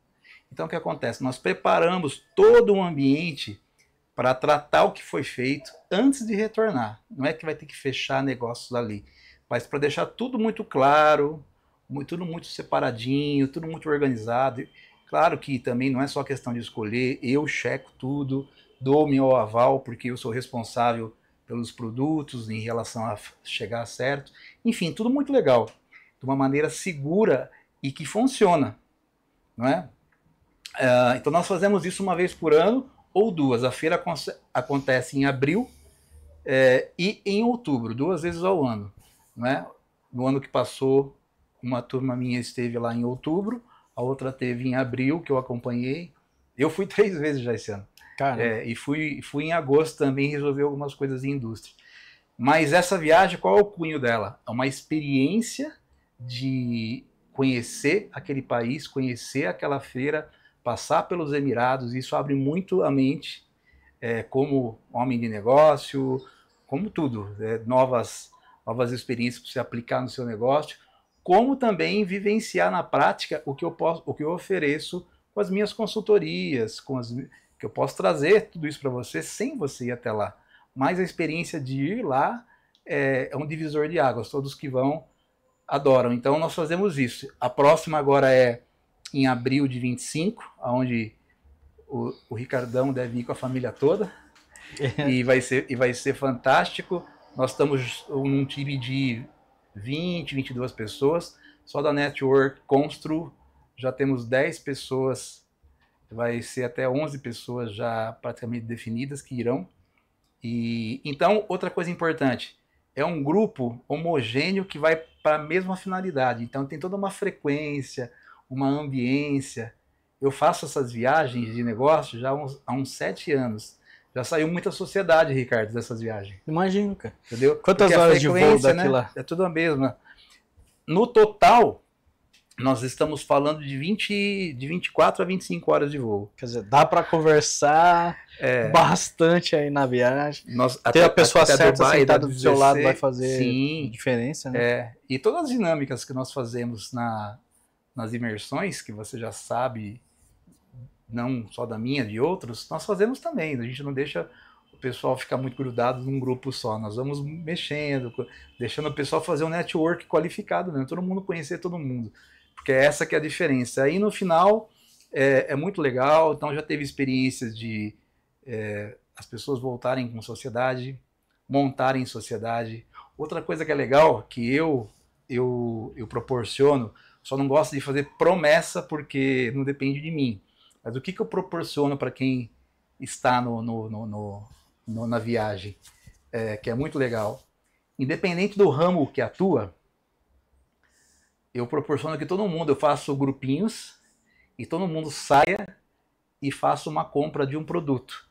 Então o que acontece? Nós preparamos todo um ambiente para tratar o que foi feito antes de retornar. Não é que vai ter que fechar negócios ali, mas para deixar tudo muito claro, tudo muito separadinho, tudo muito organizado. Claro que também não é só questão de escolher, eu checo tudo, dou meu aval, porque eu sou responsável pelos produtos em relação a chegar certo. Enfim, tudo muito legal, de uma maneira segura e que funciona, não é? Então nós fazemos isso uma vez por ano ou duas. A feira acontece em abril e em outubro, 2 vezes ao ano, não é? No ano que passou, uma turma minha esteve lá em outubro, a outra teve em abril, que eu acompanhei. Eu fui 3 vezes já esse ano. E fui em agosto também resolver algumas coisas em indústria. Mas essa viagem, qual é o cunho dela? É uma experiência de conhecer aquele país, conhecer aquela feira, passar pelos Emirados. Isso abre muito a mente, como homem de negócio, como tudo, novas experiências para você aplicar no seu negócio, como também vivenciar na prática o que eu ofereço com as minhas consultorias, que eu posso trazer tudo isso para você sem você ir até lá. Mas a experiência de ir lá é um divisor de águas. Todos que vão adoram. Então nós fazemos isso. A próxima agora é em abril de 25, onde o Ricardão deve ir com a família toda. E vai ser fantástico. Nós estamos num time de 20, 22 pessoas. Só da Network Constru já temos 10 pessoas. Vai ser até 11 pessoas já praticamente definidas que irão. E então, outra coisa importante, é um grupo homogêneo que vai para a mesma finalidade. Então tem toda uma frequência, uma ambiência. Eu faço essas viagens de negócio já há uns 7 anos. Já saiu muita sociedade, Ricardo, dessas viagens. Imagino, cara. Entendeu? Quantas horas de voo daqui, né? Lá? É tudo a mesma. No total, nós estamos falando de 24 a 25 horas de voo. Quer dizer, dá para conversar bastante aí na viagem. Ter a pessoa certa sentada do seu lado vai fazer diferença, né? E todas as dinâmicas que nós fazemos nas imersões, que você já sabe, não só da minha, de outros, nós fazemos também. A gente não deixa o pessoal ficar muito grudado num grupo só. Nós vamos mexendo, deixando o pessoal fazer um network qualificado, né? Todo mundo conhecer todo mundo. Porque essa que é a diferença. Aí no final é muito legal. Então já teve experiências de as pessoas voltarem com sociedade, montarem sociedade. Outra coisa que é legal, que eu proporciono, só não gosto de fazer promessa porque não depende de mim. Mas o que eu proporciono para quem está na viagem, que é muito legal. Independente do ramo que atua, eu proporciono que todo mundo, eu faço grupinhos e todo mundo saia e faça uma compra de um produto.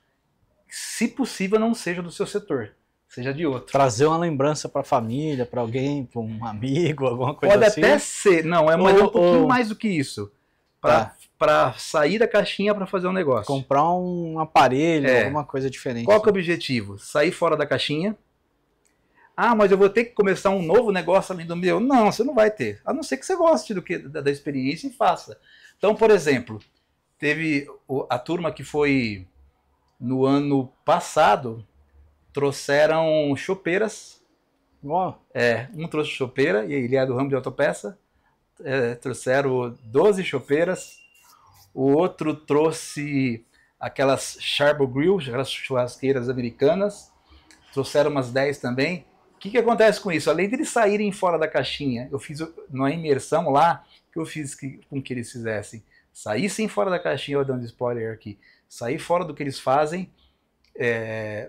Se possível, não seja do seu setor, seja de outro. Trazer uma lembrança para a família, para alguém, para um amigo, alguma coisa Pode assim. Pode até ser, não, é um pouquinho mais do que isso. Para sair da caixinha para fazer um negócio. Comprar um aparelho, alguma coisa diferente. Qual que é o objetivo? Sair fora da caixinha. Ah, mas eu vou ter que começar um novo negócio além do meu. Não, você não vai ter. A não ser que você goste da experiência e faça. Então, por exemplo, teve a turma que foi no ano passado, trouxeram chopeiras. Uau. Um trouxe chopeira, e ele é do ramo de autopeça. Trouxeram 12 chopeiras. O outro trouxe aquelas Charbel Grill, aquelas churrasqueiras americanas. Trouxeram umas 10 também. O que acontece com isso? Além de eles saírem fora da caixinha, eu fiz uma imersão lá, que eu fiz com que eles fizessem. Saíssem fora da caixinha, eu dando spoiler aqui. Sair fora do que eles fazem,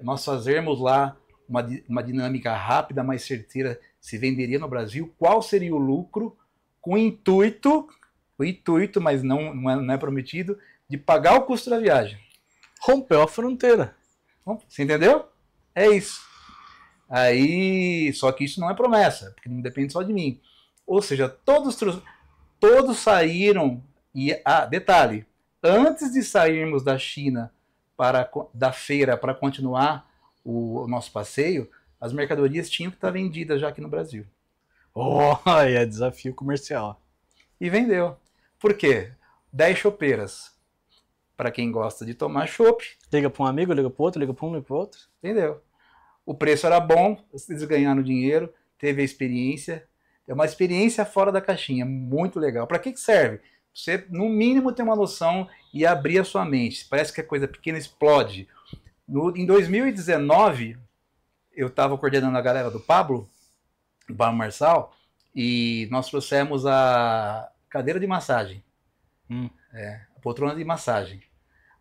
nós fazermos lá uma dinâmica rápida, mais certeira, se venderia no Brasil, qual seria o lucro, com o intuito, mas não é prometido, de pagar o custo da viagem. Rompeu a fronteira. Você entendeu? É isso. Aí, só que isso não é promessa, porque não depende só de mim. Ou seja, todos saíram, e detalhe, antes de sairmos da China da feira para continuar o nosso passeio, as mercadorias tinham que estar vendidas já aqui no Brasil. Olha, desafio comercial. E vendeu. Por quê? 10 chopeiras. Para quem gosta de tomar chopp. Liga para um amigo, liga para outro, liga para um, liga para outro. Entendeu? O preço era bom, eles ganharam dinheiro, teve a experiência. É uma experiência fora da caixinha, muito legal. Para que serve? Você, no mínimo, ter uma noção e abrir a sua mente. Parece que a coisa pequena explode. Em 2019, eu estava coordenando a galera do Pablo Marçal, e nós trouxemos a cadeira de massagem. A poltrona de massagem.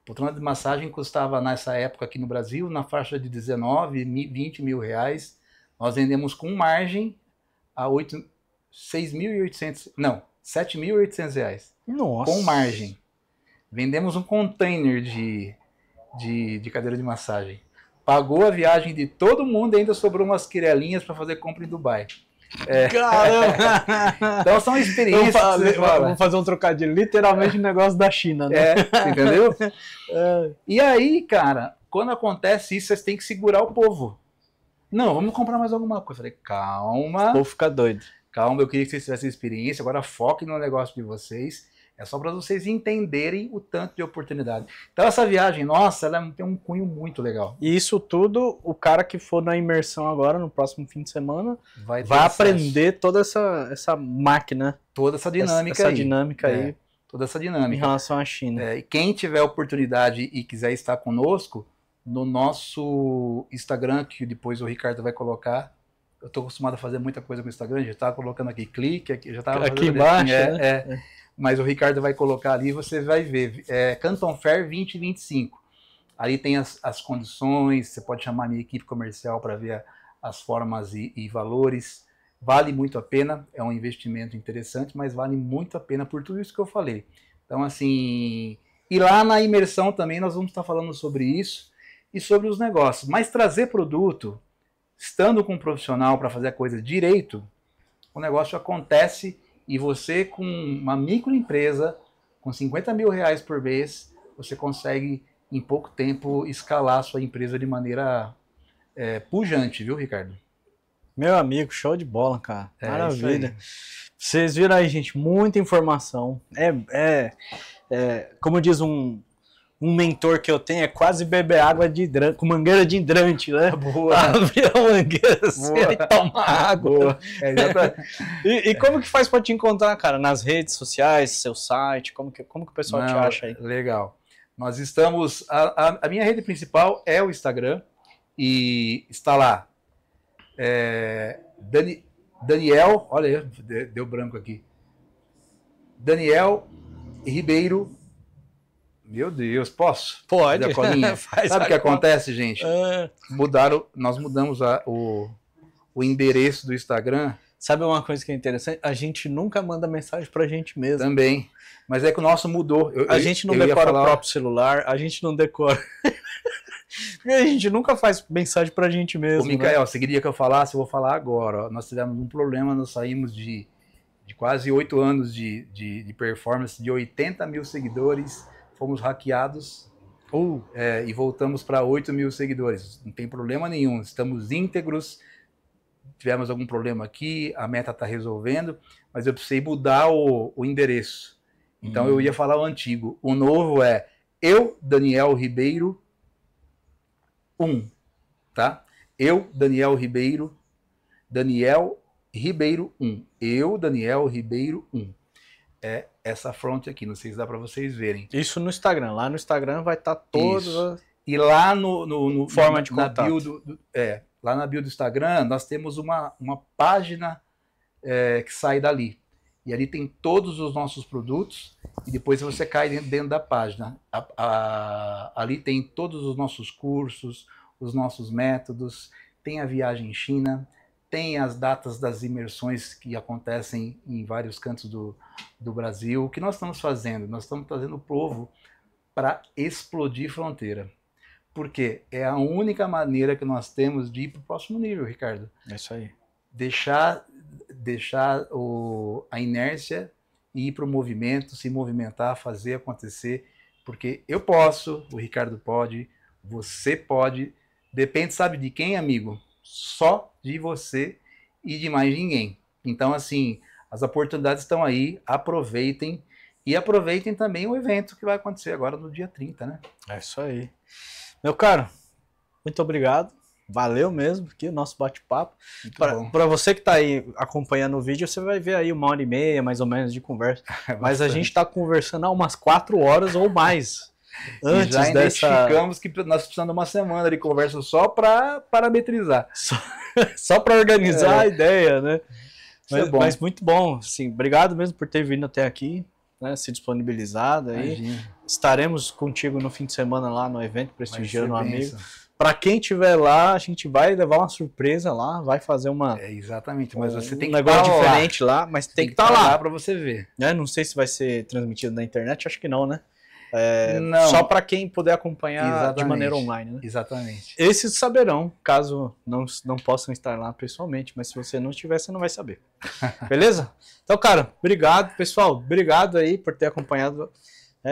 A poltrona de massagem custava, nessa época aqui no Brasil, na faixa de 19, 20 mil reais. Nós vendemos com margem a 6.800, não, 7.800 reais. Nossa. Com margem. Vendemos um container de cadeira de massagem. Pagou a viagem de todo mundo e ainda sobrou umas quirelinhas para fazer compra em Dubai. Caramba! Então são experiências. Vamos fazer um trocadilho, literalmente negócio da China, né? Entendeu? E aí, cara, quando acontece isso, vocês têm que segurar o povo. Não, vamos comprar mais alguma coisa. Eu falei, calma. O povo fica doido. Calma, eu queria que vocês tivessem experiência, agora foquem no negócio de vocês. É só para vocês entenderem o tanto de oportunidade. Então essa viagem nossa, ela tem um cunho muito legal. E isso tudo, o cara que for na imersão agora, no próximo fim de semana, vai aprender toda essa máquina. Toda essa dinâmica essa dinâmica aí. Toda essa dinâmica. Em relação à China. E quem tiver oportunidade e quiser estar conosco, no nosso Instagram, que depois o Ricardo vai colocar. Eu estou acostumado a fazer muita coisa com o Instagram, já estava colocando aqui, clique, aqui, já estava aqui embaixo. Mas o Ricardo vai colocar ali, você vai ver. Canton Fair 2025. Ali tem as condições, você pode chamar a minha equipe comercial para ver as formas e valores. Vale muito a pena, é um investimento interessante, mas vale muito a pena por tudo isso que eu falei. Então, assim, e lá na imersão também nós vamos estar falando sobre isso e sobre os negócios. Mas trazer produto, estando com um profissional para fazer a coisa direito, o negócio acontece. E você, com uma microempresa, com 50 mil reais por mês, você consegue, em pouco tempo, escalar a sua empresa de maneira pujante, viu, Ricardo? Meu amigo, show de bola, cara. Maravilha. Vocês viram aí, gente, muita informação. Como diz um mentor que eu tenho, é quase beber água de hidrante, com mangueira de hidrante, né? Boa. Abrir a mangueira assim e tomar água. Boa. E como que faz para te encontrar, cara? Nas redes sociais, seu site? Como que o pessoal te acha aí? Legal. Nós estamos... A minha rede principal é o Instagram e está lá. Daniel... Olha, deu branco aqui. Daniel Ribeiro. Meu Deus, posso? Pode. Sabe o que acontece, gente? Nós mudamos o endereço do Instagram. Sabe uma coisa que é interessante? A gente nunca manda mensagem pra gente mesmo. Também. Mas é que o nosso mudou. A gente não decora o próprio celular, a gente não decora. A gente nunca faz mensagem pra gente mesmo. Ô, Micael, você queria que eu falasse? Eu vou falar agora. Nós tivemos um problema, nós saímos de quase 8 anos de performance, de 80 mil seguidores. Fomos hackeados e voltamos para 8 mil seguidores. Não tem problema nenhum, estamos íntegros. Tivemos algum problema aqui, a meta está resolvendo, mas eu precisei mudar o endereço. Então eu ia falar o antigo. O novo é Daniel Ribeiro 1, tá? Daniel Ribeiro 1. Daniel Ribeiro 1. É essa fronte aqui, não sei se dá para vocês verem. Isso no Instagram, lá no Instagram vai estar todos. E lá no forma de contato. Lá na bio do Instagram nós temos uma página que sai dali. E ali tem todos os nossos produtos e depois você cai dentro da página. Ali tem todos os nossos cursos, os nossos métodos, tem a viagem em China, tem as datas das imersões que acontecem em vários cantos do Brasil. O que nós estamos fazendo? Nós estamos trazendo o povo para explodir fronteira. Porque é a única maneira que nós temos de ir para o próximo nível, Ricardo. É isso aí. Deixar a inércia e ir para o movimento, se movimentar, fazer acontecer. Porque eu posso, o Ricardo pode, você pode, depende, sabe de quem, amigo? Só de você e de mais ninguém. Então, assim, as oportunidades estão aí, aproveitem. E aproveitem também o evento que vai acontecer agora no dia 30, né? É isso aí. Meu caro, muito obrigado. Valeu mesmo aqui o nosso bate-papo. Para você que está aí acompanhando o vídeo, você vai ver aí 1h30 mais ou menos de conversa. Mas a gente está conversando há umas 4 horas ou mais. Antes já identificamos que nós precisamos de uma semana de conversa só para parametrizar. Só para organizar a ideia, né? Mas muito bom. Assim, obrigado mesmo por ter vindo até aqui. Né, se disponibilizado aí. Imagina. Estaremos contigo no fim de semana lá no evento, prestigiando um amigo. Para quem estiver lá, a gente vai levar uma surpresa lá, vai fazer uma... exatamente, mas você tem que um negócio diferente lá, mas tem que estar lá para você ver. Né? Não sei se vai ser transmitido na internet, acho que não, né? Não. Só para quem puder acompanhar de maneira online. Né? Exatamente. Esses saberão, caso não possam estar lá pessoalmente, mas se você não estiver, você não vai saber. Beleza? Então, cara, obrigado, pessoal. Obrigado aí por ter acompanhado.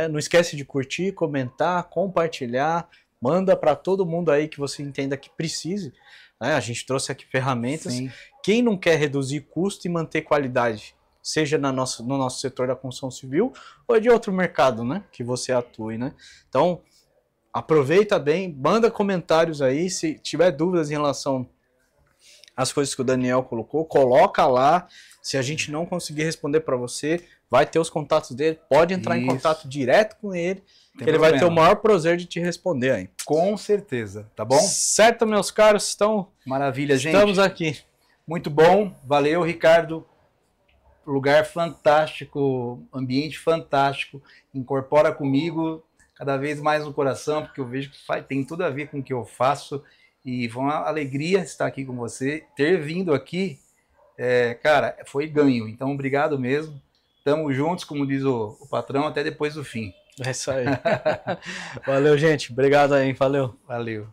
Não esquece de curtir, comentar, compartilhar. Manda para todo mundo aí que você entenda que precise. A gente trouxe aqui ferramentas. Sim. Quem não quer reduzir custo e manter qualidade, seja no nosso setor da construção civil ou de outro mercado, né, que você atue, né? Então, aproveita bem, manda comentários aí, se tiver dúvidas em relação às coisas que o Daniel colocou, coloca lá. Se a gente não conseguir responder para você, vai ter os contatos dele, pode entrar em contato direto com ele, que ele vai ter o maior prazer de te responder aí. Com certeza, tá bom? Certo, meus caros, então... Maravilha, gente. Estamos aqui. Muito bom, valeu, Ricardo. Lugar fantástico, ambiente fantástico, incorpora comigo cada vez mais no coração, porque eu vejo que tem tudo a ver com o que eu faço, e foi uma alegria estar aqui com você, ter vindo aqui, cara, foi ganho, então obrigado mesmo, tamo juntos, como diz o patrão, até depois do fim. É isso aí. Valeu, gente, obrigado aí, valeu. Valeu.